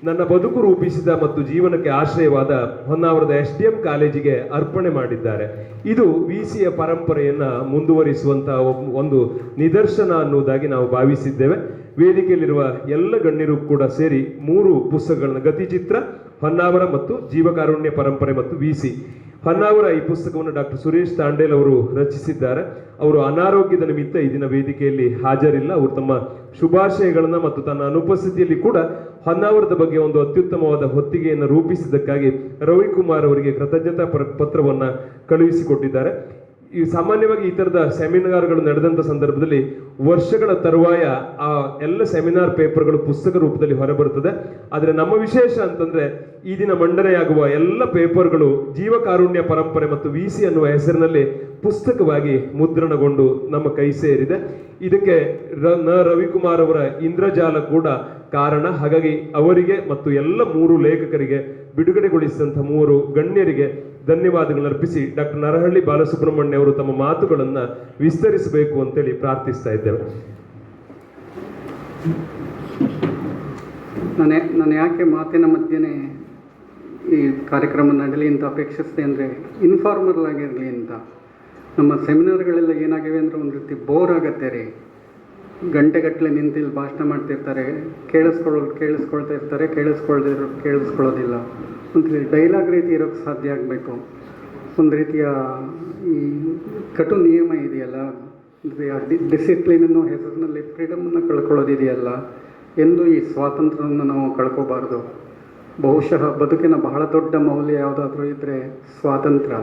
ನನ್ನ ಬದುಕು ರೂಪಿಸಿದ ಮತ್ತು ಜೀವನಕ್ಕೆ ಆಶ್ರಯವಾದ ಹೊನ್ನಾವರದ SDM ಕಾಲೇಜಿಗೆ ಅರ್ಪಣೆ ಮಾಡಿದ್ದಾರೆ. ಇದು VCಯ ಪರಂಪರೆಯನ್ನು ಮುಂದುವರಿಸುವಂತಹ ಒಂದು ನಿದರ್ಶನ ಅನ್ನುವುದಾಗಿ ನಾವು ಭಾವಿಸಿದ್ದೇವೆ. ವೇದಿಕೆಯಲ್ಲಿರುವ ಎಲ್ಲ ಗಣ್ಯರು ಕೂಡ ಸೇರಿ 3 ಪುಸ್ತಕಗಳನ್ನು, ಗತಿಚಿತ್ರ, ಹೊನ್ನಾವರ ಮತ್ತು ಜೀವಕಾರುಣ್ಯ ಪರಂಪರೆ ಮತ್ತು VC. ಹೊನ್ನಾವರ ಈ ಪುಸ್ತಕವನ್ನು ಡಾಕ್ಟರ್ ಸುರೇಶ್ ತಾಂಡೇಲ್ ಅವರು ರಚಿಸಿದ್ದಾರೆ. ಅವರು ಅನಾರೋಗ್ಯದ ನಿಮಿತ್ತ ಈ ದಿನ ವೇದಿಕೆಯಲ್ಲಿ ಹಾಜರಿಲ್ಲ. ಅವರು ತಮ್ಮ ಶುಭಾಶಯಗಳನ್ನು ಮತ್ತು ತನ್ನ ಅನುಪಸ್ಥಿತಿಯಲ್ಲಿ ಕೂಡ ಹೊನ್ನಾವರದ ಬಗ್ಗೆ ಒಂದು ಅತ್ಯುತ್ತಮವಾದ ಹೊತ್ತಿಗೆಯನ್ನು ರೂಪಿಸಿದ್ದಕ್ಕಾಗಿ ರವಿಕುಮಾರ್ ಅವರಿಗೆ ಕೃತಜ್ಞತಾ ಪತ್ರವನ್ನು ಕಳುಹಿಸಿಕೊಟ್ಟಿದ್ದಾರೆ. ಈ ಸಾಮಾನ್ಯವಾಗಿ ಈ ತರದ ಸೆಮಿನಾರ್ಗಳು ನಡೆದಂತ ಸಂದರ್ಭದಲ್ಲಿ ವರ್ಷಗಳ ತರುವಾಯ ಆ ಎಲ್ಲ ಸೆಮಿನಾರ್ ಪೇಪರ್ಗಳು ಪುಸ್ತಕ ರೂಪದಲ್ಲಿ ಹೊರಬರುತ್ತದೆ. ಆದರೆ ನಮ್ಮ ವಿಶೇಷ ಅಂತಂದ್ರೆ ಈ ದಿನ ಮಂಡನೆಯಾಗುವ ಎಲ್ಲ ಪೇಪರ್ಗಳು ಜೀವಕಾರುಣ್ಯ ಪರಂಪರೆ ಮತ್ತು ವಿಸಿ ಅನ್ನುವ ಹೆಸರಿನಲ್ಲಿ ಪುಸ್ತಕವಾಗಿ ಮುದ್ರಣಗೊಂಡು ನಮ್ಮ ಕೈ ಸೇರಿದೆ. ಇದಕ್ಕೆ ರವಿಕುಮಾರ್ ಅವರ ಇಂದ್ರಜಾಲ ಕೂಡ ಕಾರಣ. ಹಾಗಾಗಿ ಅವರಿಗೆ ಮತ್ತು ಎಲ್ಲ 3 ಲೇಖಕರಿಗೆ, ಬಿಡುಗಡೆಗೊಳಿಸಿದಂತಹ 3 ಗಣ್ಯರಿಗೆ ಧನ್ಯವಾದಗಳನ್ನು ಅರ್ಪಿಸಿ ಡಾಕ್ಟರ್ ನರಹಳ್ಳಿ ಬಾಲಸುಬ್ರಹ್ಮಣ್ಯ ಅವರು ತಮ್ಮ ಮಾತುಗಳನ್ನ ವಿಸ್ತರಿಸಬೇಕು ಅಂತೇಳಿ ಪ್ರಾರ್ಥಿಸ್ತಾ ಇದ್ದೇವೆ. ನಾನು ಯಾಕೆ ಮಾತಿನ ಮಧ್ಯೆನೇ ಈ ಕಾರ್ಯಕ್ರಮ ನಡೀಲಿ ಅಂತ ಅಪೇಕ್ಷಿಸಿದೆ ಅಂದರೆ, ಇನ್ಫಾರ್ಮಲ್ ಆಗಿರಲಿ ಅಂತ. ನಮ್ಮ ಸೆಮಿನಾರ್ಗಳೆಲ್ಲ ಏನಾಗಿವೆ ಅಂದರೆ ಒಂದು ರೀತಿ ಬೋರ್ ಆಗತ್ತೆ ರೀ. ಗಂಟೆಗಟ್ಟಲೆ ನಿಂತು ಇಲ್ಲಿ ಭಾಷಣ ಮಾಡ್ತಿರ್ತಾರೆ, ಕೇಳಿಸ್ಕೊಳ್ತಾ ಇರ್ತಾರೆ, ಕೇಳಿಸ್ಕೊಳ್ಳೋದಿಲ್ಲ. ಒಂದು ರೀತಿ ಡೈಲಾಗ್ ರೀತಿ ಇರೋಕ್ಕೆ ಸಾಧ್ಯ ಆಗಬೇಕು. ಒಂದು ರೀತಿಯ ಈ ಕಟು ನಿಯಮ ಇದೆಯಲ್ಲ, ಡಿಸಿಪ್ಲಿನ್ ಅನ್ನೋ ಹೆಸರಿನಲ್ಲಿ ಫ್ರೀಡಮನ್ನು ಕಳ್ಕೊಳ್ಳೋದಿದೆಯಲ್ಲ, ಎಂದು ಈ ಸ್ವಾತಂತ್ರ್ಯವನ್ನು ನಾವು ಕಳ್ಕೋಬಾರ್ದು. ಬಹುಶಃ ಬದುಕಿನ ಬಹಳ ದೊಡ್ಡ ಮೌಲ್ಯ ಯಾವುದಾದ್ರೂ ಇದ್ದರೆ ಸ್ವಾತಂತ್ರ್ಯ.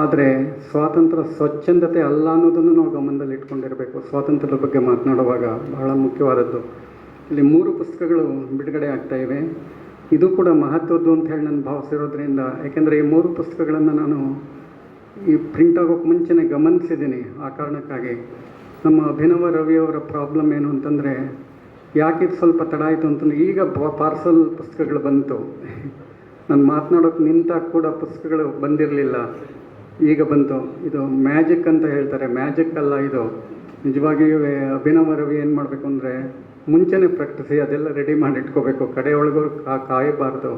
ಆದರೆ ಸ್ವಾತಂತ್ರ್ಯ ಸ್ವಚ್ಛಂದತೆ ಅಲ್ಲ ಅನ್ನೋದನ್ನು ನಾವು ಗಮನದಲ್ಲಿ ಇಟ್ಕೊಂಡಿರಬೇಕು. ಸ್ವಾತಂತ್ರ್ಯದ ಬಗ್ಗೆ ಮಾತನಾಡುವಾಗ ಬಹಳ ಮುಖ್ಯವಾದದ್ದು. ಇಲ್ಲಿ 3 ಪುಸ್ತಕಗಳು ಬಿಡುಗಡೆ ಆಗ್ತಾ ಇವೆ. ಇದು ಕೂಡ ಮಹತ್ವದ್ದು ಅಂತ ಹೇಳಿ ನಾನು ಭಾವಿಸಿರೋದ್ರಿಂದ, ಯಾಕೆಂದರೆ ಈ 3 ಪುಸ್ತಕಗಳನ್ನು ನಾನು ಈ ಪ್ರಿಂಟ್ ಆಗೋಕ್ಕೆ ಮುಂಚೆನೇ ಗಮನಿಸಿದ್ದೀನಿ. ಆ ಕಾರಣಕ್ಕಾಗಿ ನಮ್ಮ ಅಭಿನವ ರವಿಯವರ ಪ್ರಾಬ್ಲಮ್ ಏನು ಅಂತಂದರೆ, ಯಾಕಿದು ಸ್ವಲ್ಪ ತಡ ಆಯಿತು ಅಂತಂದರೆ, ಈಗ ಪಾರ್ಸಲ್ ಪುಸ್ತಕಗಳು ಬಂತು. ನಾನು ಮಾತನಾಡೋಕ್ಕೆ ನಿಂತಾಗ ಕೂಡ ಪುಸ್ತಕಗಳು ಬಂದಿರಲಿಲ್ಲ, ಈಗ ಬಂತು. ಇದು ಮ್ಯಾಜಿಕ್ ಅಂತ ಹೇಳ್ತಾರೆ, ಮ್ಯಾಜಿಕ್ ಅಲ್ಲ ಇದು. ನಿಜವಾಗಿಯೂ ಅಭಿನವ ರವಿ ಏನು ಮಾಡಬೇಕು ಅಂದರೆ, ಮುಂಚೆನೇ ಪ್ರಾಕ್ಟಿಸಿ ಅದೆಲ್ಲ ರೆಡಿ ಮಾಡಿ ಇಟ್ಕೋಬೇಕು, ಕಡೆಯೊಳಗೂ ಕಾಯಬಾರ್ದು.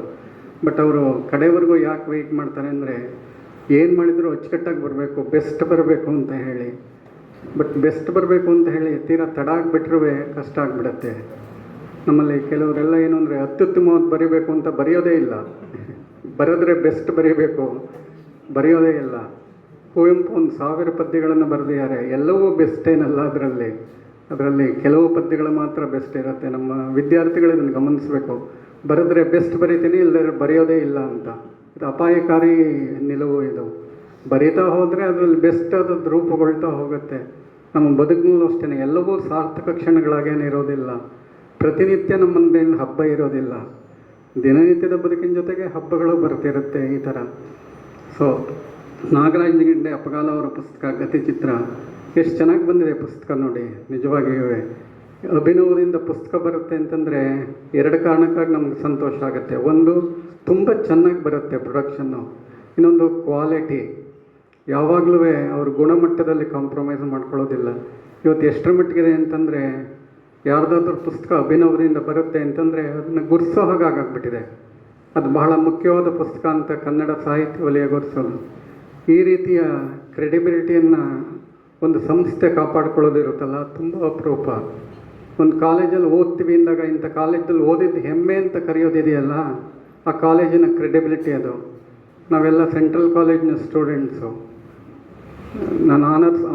ಬಟ್ ಅವರು ಕಡೆವರೆಗೂ ಯಾಕೆ ವೆಯ್ಟ್ ಮಾಡ್ತಾರೆ ಅಂದರೆ, ಏನು ಮಾಡಿದರೂ ಅಚ್ಚುಕಟ್ಟಾಗಿ ಬರಬೇಕು, ಬೆಸ್ಟ್ ಬರಬೇಕು ಅಂತ ಹೇಳಿ. ಬಟ್ ಬೆಸ್ಟ್ ಬರಬೇಕು ಅಂತ ಹೇಳಿ ತೀರಾ ತಡ ಆಗಿಬಿಟ್ರೂ ಕಷ್ಟ ಆಗಿಬಿಡತ್ತೆ. ನಮ್ಮಲ್ಲಿ ಕೆಲವರೆಲ್ಲ ಏನು ಅಂದರೆ, ಅತ್ಯುತ್ತಮವಾದ ಬರೀಬೇಕು ಅಂತ ಬರೆಯೋದೇ ಇಲ್ಲ. ಬರೆದ್ರೆ ಬೆಸ್ಟ್ ಬರೀಬೇಕು, ಬರೆಯೋದೇ ಇಲ್ಲ. ಕುವೆಂಪು 1000 ಪದ್ಯಗಳನ್ನು ಬರೆದಿದ್ದಾರೆ, ಎಲ್ಲವೂ ಬೆಸ್ಟ್ ಏನಲ್ಲ. ಅದರಲ್ಲಿ ಕೆಲವು ಪದ್ಯಗಳು ಮಾತ್ರ ಬೆಸ್ಟ್ ಇರುತ್ತೆ. ನಮ್ಮ ವಿದ್ಯಾರ್ಥಿಗಳು ಇದನ್ನು ಗಮನಿಸಬೇಕು. ಬರೆದ್ರೆ ಬೆಸ್ಟ್ ಬರೀತೀನಿ, ಇಲ್ಲದ್ರೆ ಬರೆಯೋದೇ ಇಲ್ಲ ಅಂತ. ಇದು ಅಪಾಯಕಾರಿ ನಿಲುವು. ಇದು ಬರೀತಾ ಹೋದರೆ ಅದರಲ್ಲಿ ಬೆಸ್ಟ್ ಆದದ್ದು ರೂಪುಗೊಳ್ತಾ ಹೋಗುತ್ತೆ. ನಮ್ಮ ಬದುಕಿನಲ್ಲೂ ಅಷ್ಟೇ, ಎಲ್ಲವೂ ಸಾರ್ಥಕ ಕ್ಷಣಗಳಾಗೇನು ಇರೋದಿಲ್ಲ. ಪ್ರತಿನಿತ್ಯ ನಮ್ಮ ಮುಂದೇನು ಹಬ್ಬ ಇರೋದಿಲ್ಲ. ದಿನನಿತ್ಯದ ಬದುಕಿನ ಜೊತೆಗೆ ಹಬ್ಬಗಳು ಬರ್ತಿರುತ್ತೆ ಈ ಥರ. ಸೊ ನಾಗರಾಜ್ ಗಿಂಡೆ ಅಪಗಾಲ ಅವರ ಪುಸ್ತಕ ಗತಿಚಿತ್ರ ಎಷ್ಟು ಚೆನ್ನಾಗಿ ಬಂದಿದೆ ಪುಸ್ತಕ ನೋಡಿ. ನಿಜವಾಗಿಯೂ ಅಭಿನವದಿಂದ ಪುಸ್ತಕ ಬರುತ್ತೆ ಅಂತಂದರೆ 2 ಕಾರಣಕ್ಕಾಗಿ ನಮ್ಗೆ ಸಂತೋಷ ಆಗುತ್ತೆ. ಒಂದು, ತುಂಬ ಚೆನ್ನಾಗಿ ಬರುತ್ತೆ ಪ್ರೊಡಕ್ಷನ್ನು. ಇನ್ನೊಂದು, ಕ್ವಾಲಿಟಿ. ಯಾವಾಗಲೂ ಅವ್ರ ಗುಣಮಟ್ಟದಲ್ಲಿ ಕಾಂಪ್ರಮೈಸ್ ಮಾಡ್ಕೊಳ್ಳೋದಿಲ್ಲ. ಇವತ್ತು ಎಷ್ಟರ ಮಟ್ಟಿಗಿದೆ ಅಂತಂದರೆ, ಯಾರ್ದಾದ್ರೂ ಪುಸ್ತಕ ಅಭಿನವದಿಂದ ಬರುತ್ತೆ ಅಂತಂದರೆ ಅದನ್ನು ಗುರ್ಸೋ ಹಾಗಾಗ್ಬಿಟ್ಟಿದೆ. ಅದು ಬಹಳ ಮುಖ್ಯವಾದ ಪುಸ್ತಕ ಅಂತ ಕನ್ನಡ ಸಾಹಿತ್ಯ ವಲಯ ಗುರ್ಸೋದು. ಈ ರೀತಿಯ ಕ್ರೆಡಿಬಿಲಿಟಿಯನ್ನು ಒಂದು ಸಂಸ್ಥೆ ಕಾಪಾಡ್ಕೊಳ್ಳೋದಿರುತ್ತಲ್ಲ, ತುಂಬ ಅಪರೂಪ. ಒಂದು ಕಾಲೇಜಲ್ಲಿ ಓದ್ತೀವಿ ಅಂದಾಗ, ಇಂಥ ಕಾಲೇಜಲ್ಲಿ ಓದಿದ್ದು ಹೆಮ್ಮೆ ಅಂತ ಕರೆಯೋದಿದೆಯಲ್ಲ, ಆ ಕಾಲೇಜಿನ ಕ್ರೆಡಿಬಿಲಿಟಿ ಅದು. ನಾವೆಲ್ಲ ಸೆಂಟ್ರಲ್ ಕಾಲೇಜಿನ ಸ್ಟೂಡೆಂಟ್ಸು. ನಾನು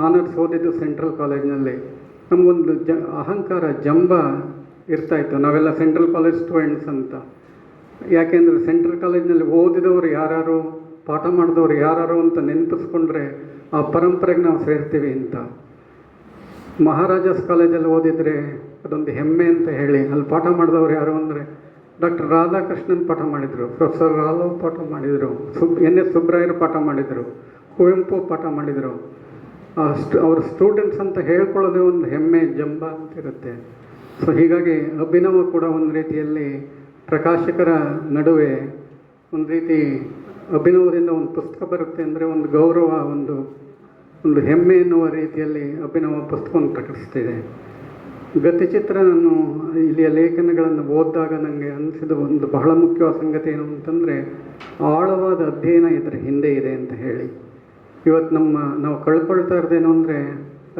ಆನರ್ಸ್ ಓದಿದ್ದು ಸೆಂಟ್ರಲ್ ಕಾಲೇಜಿನಲ್ಲಿ. ನಮಗೊಂದು ಅಹಂಕಾರ, ಜಂಬ ಇರ್ತಾಯಿತ್ತು, ನಾವೆಲ್ಲ ಸೆಂಟ್ರಲ್ ಕಾಲೇಜ್ ಸ್ಟೂಡೆಂಟ್ಸ್ ಅಂತ. ಯಾಕೆಂದರೆ ಸೆಂಟ್ರಲ್ ಕಾಲೇಜಿನಲ್ಲಿ ಓದಿದವರು ಯಾರು, ಪಾಠ ಮಾಡಿದವರು ಯಾರು ಅಂತ ನೆನಪಿಸ್ಕೊಂಡ್ರೆ ಆ ಪರಂಪರೆಗೆ ನಾವು ಸೇರ್ತೀವಿ ಅಂತ. ಮಹಾರಾಜಾಸ್ ಕಾಲೇಜಲ್ಲಿ ಓದಿದರೆ ಅದೊಂದು ಹೆಮ್ಮೆ ಅಂತ ಹೇಳಿ. ಅಲ್ಲಿ ಪಾಠ ಮಾಡಿದವರು ಯಾರು ಅಂದರೆ ಡಾಕ್ಟರ್ ರಾಧಾಕೃಷ್ಣನ್ ಪಾಠ ಮಾಡಿದರು, ಪ್ರೊಫೆಸರ್ ರಾಲವ್ ಪಾಠ ಮಾಡಿದರು, NS ಸುಬ್ರಾಯರು ಪಾಠ ಮಾಡಿದರು, ಕುವೆಂಪು ಪಾಠ ಮಾಡಿದರು. ಅವ್ರ ಸ್ಟೂಡೆಂಟ್ಸ್ ಅಂತ ಹೇಳ್ಕೊಳ್ಳೋದೇ ಒಂದು ಹೆಮ್ಮೆ, ಜಂಬ ಅಂತಿರುತ್ತೆ. ಸೊ ಹೀಗಾಗಿ ಅಭಿನವ ಕೂಡ ಒಂದು ರೀತಿಯಲ್ಲಿ ಪ್ರಕಾಶಕರ ನಡುವೆ ಒಂದು ರೀತಿ ಅಭಿನವದಿಂದ ಒಂದು ಪುಸ್ತಕ ಬರುತ್ತೆ ಅಂದರೆ ಒಂದು ಗೌರವ, ಒಂದು ಹೆಮ್ಮೆ ಎನ್ನುವ ರೀತಿಯಲ್ಲಿ ಅಭಿನವ ಪುಸ್ತಕವನ್ನು ಪ್ರಕಟಿಸ್ತಿದೆ. ಗತಿಚಿತ್ರ ನಾನು ಇಲ್ಲಿಯ ಲೇಖನಗಳನ್ನು ಓದಿದಾಗ ನನಗೆ ಅನಿಸಿದ ಒಂದು ಬಹಳ ಮುಖ್ಯವಾದ ಸಂಗತಿ ಏನು ಅಂತಂದರೆ, ಆಳವಾದ ಅಧ್ಯಯನ ಇದರ ಹಿಂದೆ ಇದೆ ಅಂತ ಹೇಳಿ. ಇವತ್ತು ನಾವು ಕಳ್ಕೊಳ್ತಾ ಇರೋದೇನು ಅಂದರೆ,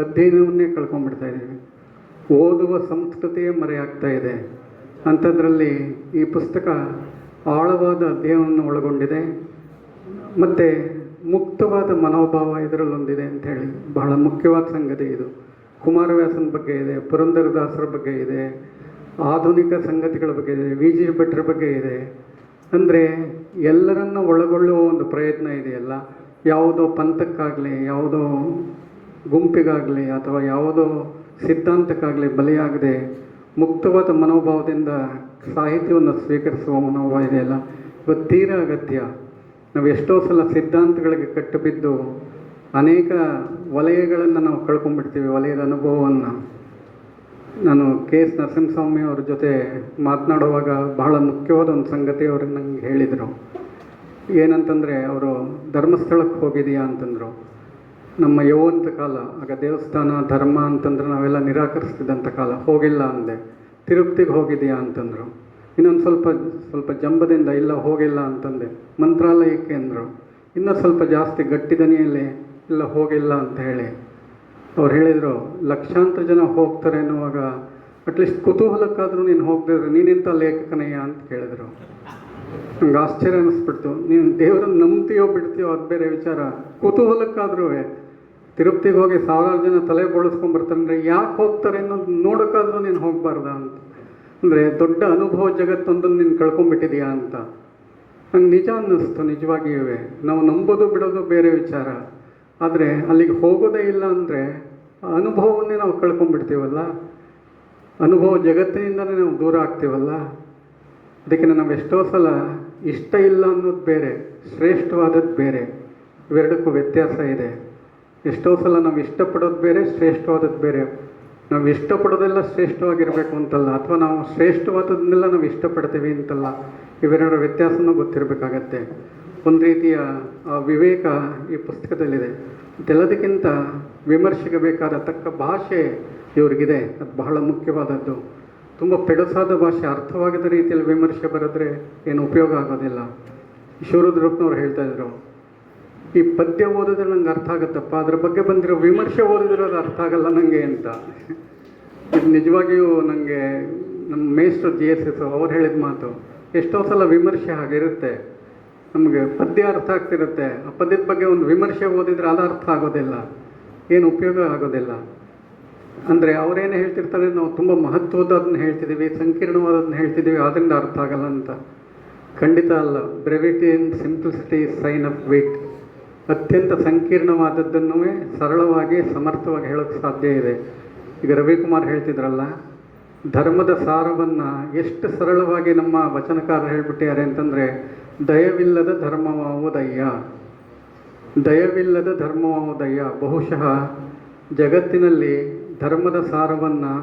ಅಧ್ಯಯನವನ್ನೇ ಕಳ್ಕೊಂಡ್ಬಿಡ್ತಾ ಇದ್ದೀವಿ. ಓದುವ ಸಂಸ್ಕೃತಿಯೇ ಮರೆಯಾಗ್ತಾ ಇದೆ. ಅಂಥದ್ರಲ್ಲಿ ಈ ಪುಸ್ತಕ ಆಳವಾದ ಅಧ್ಯಯನವನ್ನು ಒಳಗೊಂಡಿದೆ ಮತ್ತು ಮುಕ್ತವಾದ ಮನೋಭಾವ ಇದರಲ್ಲೊಂದಿದೆ ಅಂಥೇಳಿ ಬಹಳ ಮುಖ್ಯವಾದ ಸಂಗತಿ ಇದು. ಕುಮಾರವ್ಯಾಸನ ಬಗ್ಗೆ ಇದೆ, ಪುರಂದರದಾಸರ ಬಗ್ಗೆ ಇದೆ, ಆಧುನಿಕ ಸಂಗತಿಗಳ ಬಗ್ಗೆ ಇದೆ, VG ಭಟ್ರ ಬಗ್ಗೆ ಇದೆ. ಅಂದರೆ ಎಲ್ಲರನ್ನ ಒಳಗೊಳ್ಳುವ ಒಂದು ಪ್ರಯತ್ನ ಇದೆಯಲ್ಲ, ಯಾವುದೋ ಪಂಥಕ್ಕಾಗಲಿ, ಯಾವುದೋ ಗುಂಪಿಗಾಗಲಿ ಅಥವಾ ಯಾವುದೋ ಸಿದ್ಧಾಂತಕ್ಕಾಗಲಿ ಬಲಿಯಾಗದೆ ಮುಕ್ತವಾದ ಮನೋಭಾವದಿಂದ ಸಾಹಿತ್ಯವನ್ನು ಸ್ವೀಕರಿಸುವ ಮನೋಭಾವ ಇದೆಯಲ್ಲ, ಇವತ್ತು ತೀರಾ ಅಗತ್ಯ. ನಾವು ಎಷ್ಟೋ ಸಲ ಸಿದ್ಧಾಂತಗಳಿಗೆ ಕಟ್ಟುಬಿದ್ದು ಅನೇಕ ವಲಯಗಳನ್ನು ನಾವು ಕಳ್ಕೊಂಡ್ಬಿಡ್ತೀವಿ, ವಲಯದ ಅನುಭವವನ್ನು. ನಾನು KS ನರಸಿಂಹಸ್ವಾಮಿ ಅವ್ರ ಜೊತೆ ಮಾತನಾಡುವಾಗ ಬಹಳ ಮುಖ್ಯವಾದ ಒಂದು ಸಂಗತಿ ಅವರು ನಂಗೆ ಹೇಳಿದರು. ಏನಂತಂದರೆ, ಅವರು ಧರ್ಮಸ್ಥಳಕ್ಕೆ ಹೋಗಿದೆಯಾ ಅಂತಂದರು. ನಮ್ಮ ಯೌವಂತ ಕಾಲ, ಆಗ ದೇವಸ್ಥಾನ ಧರ್ಮ ಅಂತಂದ್ರೆ ನಾವೆಲ್ಲ ನಿರಾಕರಿಸ್ತಿದ್ದಂಥ ಕಾಲ. ಹೋಗಿಲ್ಲ ಅಂದೆ. ತಿರುಪತಿಗೆ ಹೋಗಿದೆಯಾ ಅಂತಂದರು. ಇನ್ನೊಂದು ಸ್ವಲ್ಪ ಜಂಬದಿಂದ ಇಲ್ಲ ಹೋಗಿಲ್ಲ ಅಂತಂದೆ. ಮಂತ್ರಾಲಯಕ್ಕೆ ಅಂದರು. ಇನ್ನೂ ಸ್ವಲ್ಪ ಜಾಸ್ತಿ ಗಟ್ಟಿ ದನಿಯಲ್ಲಿ ಇಲ್ಲ ಹೋಗಿಲ್ಲ ಅಂತ ಹೇಳಿ ಅವ್ರು ಹೇಳಿದರು, ಲಕ್ಷಾಂತರ ಜನ ಹೋಗ್ತಾರೆ ಅನ್ನುವಾಗ ಅಟ್ಲೀಸ್ಟ್ ಕುತೂಹಲಕ್ಕಾದರೂ ನೀನು ಹೋಗದಿದ್ರೆ ನೀನಿಂಥ ಲೇಖಕನಯ್ಯ ಅಂತ ಕೇಳಿದರು. ನಂಗೆ ಆಶ್ಚರ್ಯ ಅನ್ನಿಸ್ಬಿಡ್ತು. ನೀನು ದೇವರನ್ನು ನಂಬ್ತೀಯೋ ಬಿಡ್ತೀಯೋ ಅದು ಬೇರೆ ವಿಚಾರ, ಕುತೂಹಲಕ್ಕಾದ್ರೂ ತಿರುಪತಿಗೆ ಹೋಗಿ ಸಾವಿರಾರು ಜನ ತಲೆ ಬೋಳಿಸ್ಕೊಂಡ್ಬರ್ತಾರಂದರೆ ಯಾಕೆ ಹೋಗ್ತಾರೆ ಅನ್ನೋದು ನೋಡೋಕ್ಕಾದ್ರೂ ನೀನು ಹೋಗಬಾರ್ದ ಅಂತ. ಅಂದರೆ ದೊಡ್ಡ ಅನುಭವ ಜಗತ್ತೊಂದನ್ನು ನೀನು ಕಳ್ಕೊಂಡ್ಬಿಟ್ಟಿದೆಯಾ ಅಂತ ನಂಗೆ ನಿಜ ಅನ್ನಿಸ್ತು. ನಿಜವಾಗಿಯೂ ನಾವು ನಂಬೋದು ಬಿಡೋದು ಬೇರೆ ವಿಚಾರ, ಆದರೆ ಅಲ್ಲಿಗೆ ಹೋಗೋದೇ ಇಲ್ಲ ಅಂದರೆ ಆ ಅನುಭವವನ್ನೇ ನಾವು ಕಳ್ಕೊಂಡ್ಬಿಡ್ತೀವಲ್ಲ, ಅನುಭವ ಜಗತ್ತಿನಿಂದಲೇ ನಾವು ದೂರ ಆಗ್ತೀವಲ್ಲ. ಅದಕ್ಕೆ ನಾವು ಎಷ್ಟೋ ಸಲ ಇಷ್ಟ ಇಲ್ಲ ಅನ್ನೋದು ಬೇರೆ, ಶ್ರೇಷ್ಠವಾದದ್ದು ಬೇರೆ, ಇವೆರಡಕ್ಕೂ ವ್ಯತ್ಯಾಸ ಇದೆ. ಎಷ್ಟೋ ಸಲ ನಾವು ಇಷ್ಟಪಡೋದು ಬೇರೆ, ಶ್ರೇಷ್ಠವಾದದ್ದು ಬೇರೆ. ನಾವು ಇಷ್ಟಪಡೋದೆಲ್ಲ ಶ್ರೇಷ್ಠವಾಗಿರಬೇಕು ಅಂತಲ್ಲ, ಅಥವಾ ನಾವು ಶ್ರೇಷ್ಠವಾದದನ್ನೆಲ್ಲ ನಾವು ಇಷ್ಟಪಡ್ತೀವಿ ಅಂತಲ್ಲ. ಇವೆರಡರ ವ್ಯತ್ಯಾಸನೂ ಗೊತ್ತಿರಬೇಕಾಗತ್ತೆ. ಒಂದು ರೀತಿಯ ವಿವೇಕ ಈ ಪುಸ್ತಕದಲ್ಲಿದೆ. ಇದೆಲ್ಲದಕ್ಕಿಂತ ವಿಮರ್ಶೆಗೆ ಬೇಕಾದ ತಕ್ಕ ಭಾಷೆ ಇವ್ರಿಗಿದೆ, ಅದು ಬಹಳ ಮುಖ್ಯವಾದದ್ದು. ತುಂಬ ಪೆಡಸಾದ ಭಾಷೆ, ಅರ್ಥವಾಗದ ರೀತಿಯಲ್ಲಿ ವಿಮರ್ಶೆ ಬರೆದ್ರೆ ಏನು ಉಪಯೋಗ ಆಗೋದಿಲ್ಲ. ಶಿವರುದ್ರಪ್ಪನವ್ರು ಹೇಳ್ತಾಯಿದ್ರು, ಈ ಪದ್ಯ ಓದಿದ್ರೆ ನಂಗೆ ಅರ್ಥ ಆಗುತ್ತಪ್ಪ, ಅದ್ರ ಬಗ್ಗೆ ಬಂದಿರೋ ವಿಮರ್ಶೆ ಓದಿದ್ರೆ ಅದು ಅರ್ಥ ಆಗಲ್ಲ ನನಗೆ ಅಂತ. ಇದು ನಿಜವಾಗಿಯೂ ನನಗೆ ನಮ್ಮ ಮೇಷ್ಟ್ರು GSS ಅವ್ರು ಹೇಳಿದ ಮಾತು. ಎಷ್ಟೋ ಸಲ ವಿಮರ್ಶೆ ಹಾಗಿರುತ್ತೆ, ನಮಗೆ ಪದ್ಯ ಅರ್ಥ ಆಗ್ತಿರುತ್ತೆ, ಆ ಪದ್ಯದ ಬಗ್ಗೆ ಒಂದು ವಿಮರ್ಶೆ ಓದಿದರೆ ಅದು ಅರ್ಥ ಆಗೋದಿಲ್ಲ, ಏನು ಉಪಯೋಗ ಆಗೋದಿಲ್ಲ. ಅಂದರೆ ಅವರೇನು ಹೇಳ್ತಿರ್ತಾರೆ, ನಾವು ತುಂಬ ಮಹತ್ವದದನ್ನ ಹೇಳ್ತಿದ್ದೀವಿ, ಸಂಕೀರ್ಣವಾದದನ್ನ ಹೇಳ್ತಿದ್ದೀವಿ, ಅದರಿಂದ ಅರ್ಥ ಆಗಲ್ಲ ಅಂತ. ಖಂಡಿತ ಅಲ್ಲ. Brevity and simplicity is sign of weight. ಅತ್ಯಂತ ಸಂಕೀರ್ಣವಾದದ್ದನ್ನು ಸರಳವಾಗಿ ಸಮರ್ಥವಾಗಿ ಹೇಳೋಕ್ಕೆ ಸಾಧ್ಯ ಇದೆ. ಈಗ ರವಿಕುಮಾರ್ ಹೇಳ್ತಿದ್ರಲ್ಲ, ಧರ್ಮದ ಸಾರವನ್ನು ಎಷ್ಟು ಸರಳವಾಗಿ ನಮ್ಮ ವಚನಕಾರರು ಹೇಳ್ಬಿಟ್ಟಿದ್ದಾರೆ ಅಂತಂದರೆ, ದಯವಿಲ್ಲದ ಧರ್ಮವಾವುದಯ್ಯ, ದಯವಿಲ್ಲದ ಧರ್ಮವಾವುದಯ್ಯ. ಬಹುಶಃ ಜಗತ್ತಿನಲ್ಲಿ ಧರ್ಮದ ಸಾರವನ್ನು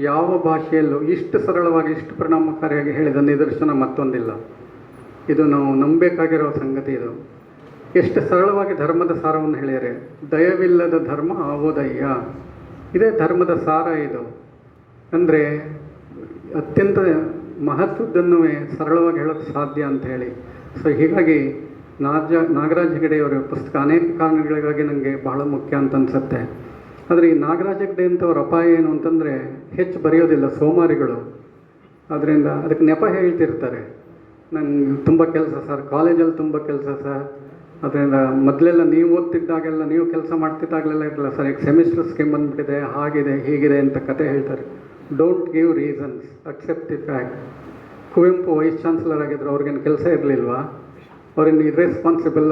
ಯಾವ ಭಾಷೆಯಲ್ಲೂ ಇಷ್ಟು ಸರಳವಾಗಿ, ಇಷ್ಟು ಪರಿಣಾಮಕಾರಿಯಾಗಿ ಹೇಳಿದ ನಿದರ್ಶನ ಮತ್ತೊಂದಿಲ್ಲ. ಇದು ನಾವು ನಂಬಬೇಕಾಗಿರೋ ಸಂಗತಿ. ಇದು ಎಷ್ಟು ಸರಳವಾಗಿ ಧರ್ಮದ ಸಾರವನ್ನು ಹೇಳಿದರೆ, ದಯವಿಲ್ಲದ ಧರ್ಮ ಆವುದಯ್ಯ, ಇದೇ ಧರ್ಮದ ಸಾರ. ಇದು ಅಂದರೆ ಅತ್ಯಂತ ಮಹತ್ವದ್ದನ್ನು ಸರಳವಾಗಿ ಹೇಳೋಕ್ಕೆ ಸಾಧ್ಯ ಅಂತ ಹೇಳಿ. ಸೊ ಹೀಗಾಗಿ ನಾಗರಾಜ್ ಹೆಗಡೆಯವರ ಪುಸ್ತಕ ಅನೇಕ ಕಾರಣಗಳಿಗಾಗಿ ನನಗೆ ಬಹಳ ಮುಖ್ಯ ಅಂತ ಅನಿಸುತ್ತೆ. ಆದರೆ ಈ ನಾಗರಾಜ್ ಹೆಗಡೆ ಅಂತವ್ರ ಅಪಾಯ ಏನು ಅಂತಂದರೆ, ಹೆಚ್ಚು ಬರೆಯೋದಿಲ್ಲ, ಸೋಮಾರಿಗಳು. ಅದರಿಂದ ಅದಕ್ಕೆ ನೆಪ ಹೇಳ್ತಿರ್ತಾರೆ, ನಂಗೆ ತುಂಬ ಕೆಲಸ ಸರ್, ಕಾಲೇಜಲ್ಲಿ ತುಂಬ ಕೆಲಸ ಸರ್. ಅದರಿಂದ ಮೊದಲೆಲ್ಲ ನೀವು ಓದ್ತಿದ್ದಾಗೆಲ್ಲ, ನೀವು ಕೆಲಸ ಮಾಡ್ತಿದ್ದಾಗಲೆಲ್ಲ ಇರಲ್ಲ ಸರ್, ಈಗ ಸೆಮಿಸ್ಟರ್ ಸ್ಕೀಮ್ ಬಂದುಬಿಟ್ಟಿದೆ, ಹಾಗಿದೆ ಹೀಗಿದೆ ಅಂತ ಕತೆ ಹೇಳ್ತಾರೆ. Don't give reasons, accept the fact. Kuvempu vice chancellor ಆಗಿದ್ರು, ಅವ್ರಿಗೇನು ಕೆಲಸ ಇರಲಿಲ್ವಾ? ಅವ್ರೇನು ಇರ್ರೆಸ್ಪಾನ್ಸಿಬಲ್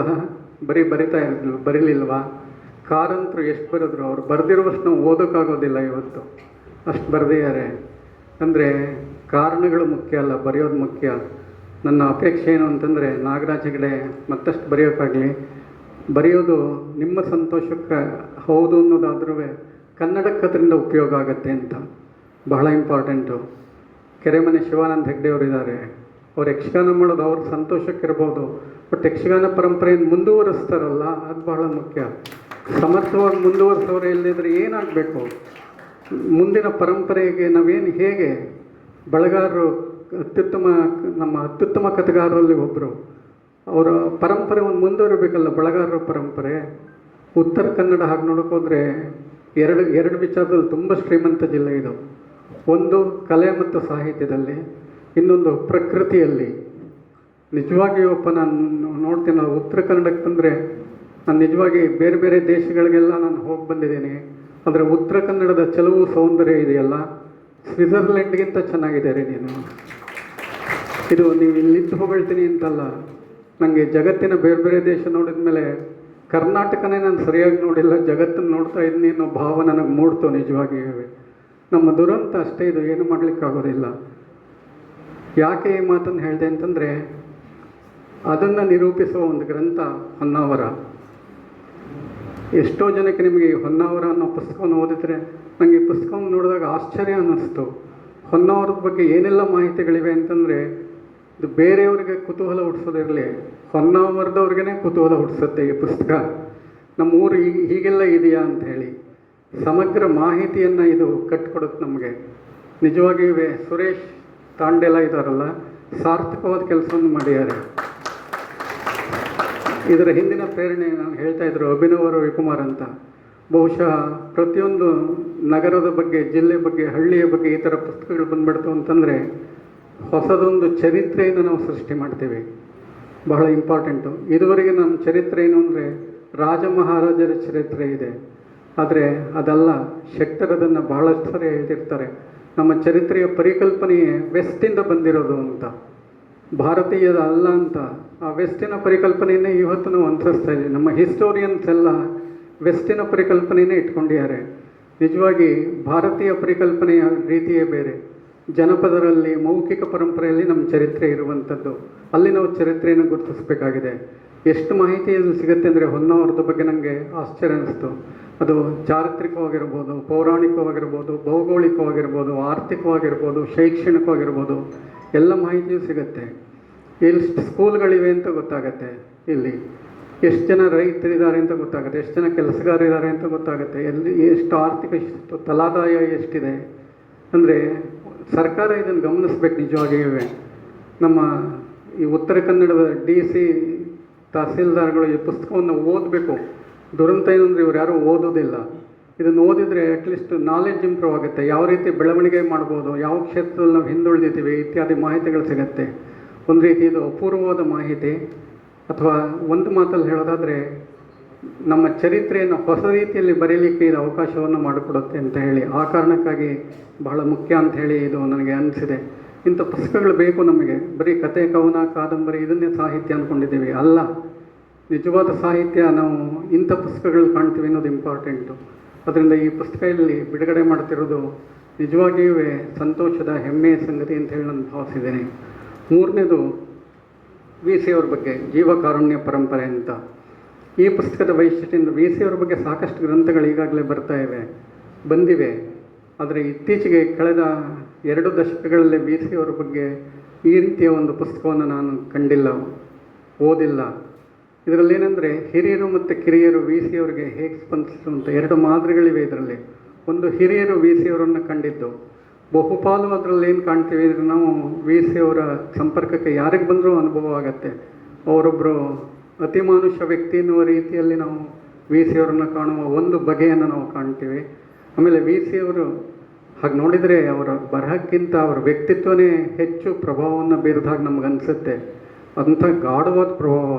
ಬರೀಲಿಲ್ವಾ? ಕಾರಂತರು ಎಷ್ಟು ಬರೆದ್ರು, ಅವ್ರು ಬರೆದಿರುವಷ್ಟು ನಾವು ಓದೋಕ್ಕಾಗೋದಿಲ್ಲ ಇವತ್ತು, ಅಷ್ಟು ಬರೆದಿದ್ದಾರೆ. ಅಂದರೆ ಕಾರಣಗಳು ಮುಖ್ಯ ಅಲ್ಲ, ಬರೆಯೋದು ಮುಖ್ಯ. ನನ್ನ ಅಪೇಕ್ಷೆ ಏನು ಅಂತಂದರೆ, ನಾಗರಾಜ್ ಹೆಗಡೆ ಮತ್ತಷ್ಟು ಬರೆಯೋಕ್ಕಾಗಲಿ. ಬರೆಯೋದು ನಿಮ್ಮ ಸಂತೋಷಕ್ಕೆ ಹೌದು ಅನ್ನೋದಾದ್ರೂ ಕನ್ನಡಕ್ಕೆ ಅದರಿಂದ ಉಪಯೋಗ ಆಗುತ್ತೆ ಅಂತ ಬಹಳ ಇಂಪಾರ್ಟೆಂಟು. ಕೆರೆಮನೆ ಶಿವಾನಂದ ಹೆಗ್ಡೆಯವರು ಇದ್ದಾರೆ, ಅವ್ರು ಯಕ್ಷಗಾನ ಮಾಡೋದು ಅವ್ರ ಸಂತೋಷಕ್ಕಿರ್ಬೋದು, ಬಟ್ ಯಕ್ಷಗಾನ ಪರಂಪರೆಯನ್ನು ಮುಂದುವರಿಸ್ತಾರಲ್ಲ, ಅದು ಬಹಳ ಮುಖ್ಯ. ಸಮರ್ಥವಾಗಿ ಮುಂದುವರಿಸೋರು ಇಲ್ಲದಿದ್ದರೆ ಏನಾಗಬೇಕು? ಮುಂದಿನ ಪರಂಪರೆಗೆ ನಾವೇನು, ಹೇಗೆ ಬಳಗಾರರು ನಮ್ಮ ಅತ್ಯುತ್ತಮ ಕಥೆಗಾರರಲ್ಲಿ ಒಬ್ಬರು, ಅವರ ಪರಂಪರೆ ಒಂದು ಮುಂದುವರಿಬೇಕಲ್ಲ, ಬಳಗಾರರ ಪರಂಪರೆ. ಉತ್ತರ ಕನ್ನಡ ಹಾಗೆ ನೋಡೋಕೋದ್ರೆ ಎರಡು ವಿಚಾರದಲ್ಲಿ ತುಂಬ ಶ್ರೀಮಂತ ಜಿಲ್ಲೆ ಇದು. ಒಂದು ಕಲೆ ಮತ್ತು ಸಾಹಿತ್ಯದಲ್ಲಿ, ಇನ್ನೊಂದು ಪ್ರಕೃತಿಯಲ್ಲಿ. ನಿಜವಾಗಿಯೂ ನಾನು ನೋಡ್ತೀನಿ, ಉತ್ತರ ಕನ್ನಡಕ್ಕೆ ಬಂದರೆ ನಾನು ನಿಜವಾಗಿ ಬೇರೆ ಬೇರೆ ದೇಶಗಳಿಗೆಲ್ಲ ನಾನು ಹೋಗಿ ಬಂದಿದ್ದೀನಿ. ಆದರೆ ಉತ್ತರ ಕನ್ನಡದ ಚೆಲುವು ಸೌಂದರ್ಯ ಇದೆಯಲ್ಲ, ಸ್ವಿಟ್ಜರ್ಲೆಂಡ್ಗಿಂತ ಚೆನ್ನಾಗಿದೆ ರೀ ನೀನು. ಇದು ನೀವು ಇಲ್ಲಿದ್ದು ಹೊಗಳ್ತೀನಿ ಅಂತಲ್ಲ, ನನಗೆ ಜಗತ್ತಿನ ಬೇರೆ ಬೇರೆ ದೇಶ ನೋಡಿದ ಮೇಲೆ ಕರ್ನಾಟಕನೇ ನಾನು ಸರಿಯಾಗಿ ನೋಡಿಲ್ಲ, ಜಗತ್ತನ್ನು ನೋಡ್ತಾ ಇದ್ದೀನಿ ಅನ್ನೋ ಭಾವ ನನಗೆ ಮೂಡ್ತು ನಿಜವಾಗಿಯೂ. ನಮ್ಮ ದುರಂತ ಅಷ್ಟೇ, ಇದು ಏನು ಮಾಡಲಿಕ್ಕಾಗೋದಿಲ್ಲ. ಯಾಕೆ ಈ ಮಾತನ್ನು ಹೇಳಿದೆ ಅಂತಂದರೆ, ಅದನ್ನು ನಿರೂಪಿಸುವ ಒಂದು ಗ್ರಂಥ ಹೊನ್ನಾವರ. ಎಷ್ಟೋ ಜನಕ್ಕೆ ನಿಮಗೆ ಈ ಹೊನ್ನಾವರ ಅನ್ನೋ ಪುಸ್ತಕವನ್ನು ಓದಿದರೆ, ನನಗೆ ಈ ಪುಸ್ತಕವನ್ನು ನೋಡಿದಾಗ ಆಶ್ಚರ್ಯ ಅನ್ನಿಸ್ತು. ಹೊನ್ನಾವರದ ಬಗ್ಗೆ ಏನೆಲ್ಲ ಮಾಹಿತಿಗಳಿವೆ ಅಂತಂದರೆ, ಇದು ಬೇರೆಯವರಿಗೆ ಕುತೂಹಲ ಹುಟ್ಟಿಸೋದಿರಲಿ, ಹೊನ್ನಾವರದವ್ರಿಗೇ ಕುತೂಹಲ ಹುಟ್ಟಿಸುತ್ತೆ ಈ ಪುಸ್ತಕ. ನಮ್ಮ ಊರು ಹೀಗೆಲ್ಲ ಇದೆಯಾ ಅಂತ ಹೇಳಿ ಸಮಗ್ರ ಮಾಹಿತಿಯನ್ನು ಇದು ಕಟ್ಟಿಕೊಡುತ್ತೆ ನಮಗೆ. ನಿಜವಾಗಿಯೂ ಸುರೇಶ್ ತಾಂಡೆಲ ಇದ್ದಾರಲ್ಲ, ಸಾರ್ಥಕವಾದ ಕೆಲಸವನ್ನು ಮಾಡಿದ್ದಾರೆ. ಇದರ ಹಿಂದಿನ ಪ್ರೇರಣೆ ನಾನು ಹೇಳ್ತಾ ಇದ್ರು ಅಭಿನವ ರವಿಕುಮಾರ್ ಅಂತ. ಬಹುಶಃ ಪ್ರತಿಯೊಂದು ನಗರದ ಬಗ್ಗೆ, ಜಿಲ್ಲೆ ಬಗ್ಗೆ, ಹಳ್ಳಿಯ ಬಗ್ಗೆ ಈ ಥರ ಪುಸ್ತಕಗಳು ಬಂದ್ಬಿಡ್ತು ಅಂತಂದರೆ ಹೊಸದೊಂದು ಚರಿತ್ರೆಯನ್ನು ನಾವು ಸೃಷ್ಟಿ ಮಾಡ್ತೀವಿ. ಬಹಳ ಇಂಪಾರ್ಟೆಂಟು. ಇದುವರೆಗೆ ನಮ್ಮ ಚರಿತ್ರೆ ಏನು ಅಂದರೆ ರಾಜ ಮಹಾರಾಜರ ಚರಿತ್ರೆ ಇದೆ, ಆದರೆ ಅದಲ್ಲ. ಶೆಟ್ಟರ್ ಅದನ್ನು ಬಹಳಷ್ಟು ಸರಿ ಹೇಳ್ತಿರ್ತಾರೆ, ನಮ್ಮ ಚರಿತ್ರೆಯ ಪರಿಕಲ್ಪನೆಯೇ ವೆಸ್ಟಿಂದ ಬಂದಿರೋದು ಅಂತ, ಭಾರತೀಯದ ಅಲ್ಲ ಅಂತ. ಆ ವೆಸ್ಟಿನ ಪರಿಕಲ್ಪನೆಯನ್ನೇ ಇವತ್ತು ನಾವು ಅನುಸರಿಸ್ತಾ ಇದ್ದೀವಿ. ನಮ್ಮ ಹಿಸ್ಟೋರಿಯನ್ಸ್ ಎಲ್ಲ ವೆಸ್ಟಿನ ಪರಿಕಲ್ಪನೆಯೇ ಇಟ್ಕೊಂಡಿದ್ದಾರೆ. ನಿಜವಾಗಿ ಭಾರತೀಯ ಪರಿಕಲ್ಪನೆಯ ರೀತಿಯೇ ಬೇರೆ. ಜನಪದರಲ್ಲಿ, ಮೌಖಿಕ ಪರಂಪರೆಯಲ್ಲಿ ನಮ್ಮ ಚರಿತ್ರೆ ಇರುವಂಥದ್ದು. ಅಲ್ಲಿ ನಾವು ಚರಿತ್ರೆಯನ್ನು ಗುರುತಿಸಬೇಕಾಗಿದೆ. ಎಷ್ಟು ಮಾಹಿತಿ ಸಿಗುತ್ತೆ ಅಂದರೆ ಹೊನ್ನಾವರದ ಬಗ್ಗೆ ನನಗೆ ಆಶ್ಚರ್ಯ ಅನ್ನಿಸ್ತು. ಅದು ಚಾರಿತ್ರಿಕವಾಗಿರ್ಬೋದು, ಪೌರಾಣಿಕವಾಗಿರ್ಬೋದು, ಭೌಗೋಳಿಕವಾಗಿರ್ಬೋದು, ಆರ್ಥಿಕವಾಗಿರ್ಬೋದು, ಶೈಕ್ಷಣಿಕವಾಗಿರ್ಬೋದು, ಎಲ್ಲ ಮಾಹಿತಿಯೂ ಸಿಗುತ್ತೆ. ಎಷ್ಟು ಸ್ಕೂಲ್ಗಳಿವೆ ಅಂತ ಗೊತ್ತಾಗತ್ತೆ, ಇಲ್ಲಿ ಎಷ್ಟು ಜನ ರೈತರಿದ್ದಾರೆ ಅಂತ ಗೊತ್ತಾಗುತ್ತೆ, ಎಷ್ಟು ಜನ ಕೆಲಸಗಾರರಿದ್ದಾರೆ ಅಂತ ಗೊತ್ತಾಗುತ್ತೆ, ಎಲ್ಲಿ ಎಷ್ಟು ಆರ್ಥಿಕ, ಎಷ್ಟು ತಲಾದಾಯ ಎಷ್ಟಿದೆ ಅಂದರೆ ಸರ್ಕಾರ ಇದನ್ನು ಗಮನಿಸ್ಬೇಕು. ನಿಜವಾಗಿಯೂ ನಮ್ಮ ಈ ಉತ್ತರ ಕನ್ನಡದ DC ತಹಸೀಲ್ದಾರ್ಗಳು ಈ ಪುಸ್ತಕವನ್ನು ಓದಬೇಕು. ದುರಂತ ಏನಂದರೆ ಇವ್ರು ಯಾರೂ ಓದೋದಿಲ್ಲ. ಇದನ್ನು ಓದಿದರೆ ಅಟ್ಲೀಸ್ಟ್ ನಾಲೆಡ್ಜ್ ಇಂಪ್ರೂವ್ ಆಗುತ್ತೆ. ಯಾವ ರೀತಿ ಬೆಳವಣಿಗೆ ಮಾಡ್ಬೋದು, ಯಾವ ಕ್ಷೇತ್ರದಲ್ಲಿ ನಾವು ಹಿಂದುಳಿದಿದ್ದೀವಿ ಇತ್ಯಾದಿ ಮಾಹಿತಿಗಳು ಸಿಗುತ್ತೆ. ಒಂದು ರೀತಿ ಇದು ಅಪೂರ್ವವಾದ ಮಾಹಿತಿ. ಅಥವಾ ಒಂದು ಮಾತಲ್ಲಿ ಹೇಳೋದಾದರೆ, ನಮ್ಮ ಚರಿತ್ರೆಯನ್ನು ಹೊಸ ರೀತಿಯಲ್ಲಿ ಬರೀಲಿಕ್ಕೆ ಇದು ಅವಕಾಶವನ್ನು ಮಾಡಿಕೊಡುತ್ತೆ ಅಂತ ಹೇಳಿ, ಆ ಕಾರಣಕ್ಕಾಗಿ ಬಹಳ ಮುಖ್ಯ ಅಂತ ಹೇಳಿ ಇದು ನನಗೆ ಅನಿಸಿದೆ. ಇಂಥ ಪುಸ್ತಕಗಳು ಬೇಕು ನಮಗೆ. ಬರೀ ಕತೆ, ಕವನ, ಕಾದಂಬರಿ ಇದನ್ನೇ ಸಾಹಿತ್ಯ ಅಂದ್ಕೊಂಡಿದ್ದೀವಿ, ಅಲ್ಲ. ನಿಜವಾದ ಸಾಹಿತ್ಯ ನಾವು ಇಂಥ ಪುಸ್ತಕಗಳು ಕಾಣ್ತೀವಿ ಅನ್ನೋದು ಇಂಪಾರ್ಟೆಂಟು. ಅದರಿಂದ ಈ ಪುಸ್ತಕ ಇಲ್ಲಿ ಬಿಡುಗಡೆ ಮಾಡ್ತಿರೋದು ನಿಜವಾಗಿಯೂ ಸಂತೋಷದ, ಹೆಮ್ಮೆಯ ಸಂಗತಿ ಅಂತ ಹೇಳಿ ನಾನು ಭಾವಿಸಿದ್ದೇನೆ. ಮೂರನೇದು VC ಅವ್ರ ಬಗ್ಗೆ, ಜೀವಕಾರುಣ್ಯ ಪರಂಪರೆ ಅಂತ. ಈ ಪುಸ್ತಕದ ವೈಶಿಷ್ಟ್ಯದಿಂದ VC ಅವ್ರ ಬಗ್ಗೆ ಸಾಕಷ್ಟು ಗ್ರಂಥಗಳು ಈಗಾಗಲೇ ಬಂದಿವೆ. ಆದರೆ ಇತ್ತೀಚೆಗೆ ಕಳೆದ 2 ದಶಕಗಳಲ್ಲಿ VC ಅವ್ರ ಬಗ್ಗೆ ಈ ರೀತಿಯ ಒಂದು ಪುಸ್ತಕವನ್ನು ನಾನು ಕಂಡಿಲ್ಲ, ಓದಿಲ್ಲ. ಇದರಲ್ಲಿ ಏನಂದರೆ ಹಿರಿಯರು ಮತ್ತು ಕಿರಿಯರು VC ಅವರಿಗೆ ಹೇಗೆ ಸ್ಪಂದಿಸಿದ್ರು ಅಂತ 2 ಮಾದರಿಗಳಿವೆ ಇದರಲ್ಲಿ. ಒಂದು ಹಿರಿಯರು VC ಅವರನ್ನು ಕಂಡಿದ್ದು, ಬಹುಪಾಲು ಅದರಲ್ಲಿ ಏನು ಕಾಣ್ತೀವಿ ಅಂದರೆ ನಾವು VC ಅವರ ಸಂಪರ್ಕಕ್ಕೆ ಯಾರಿಗೆ ಬಂದರೂ ಅನುಭವ ಆಗುತ್ತೆ. ಅವರೊಬ್ಬರು ಅತಿಮಾನುಷ ವ್ಯಕ್ತಿ ಎನ್ನುವ ರೀತಿಯಲ್ಲಿ ನಾವು VC ಅವರನ್ನು ಕಾಣುವ ಒಂದು ಬಗೆಯನ್ನು ನಾವು ಕಾಣ್ತೀವಿ. ಆಮೇಲೆ VC ಅವರು ಹಾಗೆ ನೋಡಿದರೆ ಅವರ ಬರಹಕ್ಕಿಂತ ಅವರ ವ್ಯಕ್ತಿತ್ವನೇ ಹೆಚ್ಚು ಪ್ರಭಾವವನ್ನು ಬೀರಿದಾಗ ನಮಗನ್ಸುತ್ತೆ. ಅಂಥ ಗಾಢವಾದ ಪ್ರಭಾವ.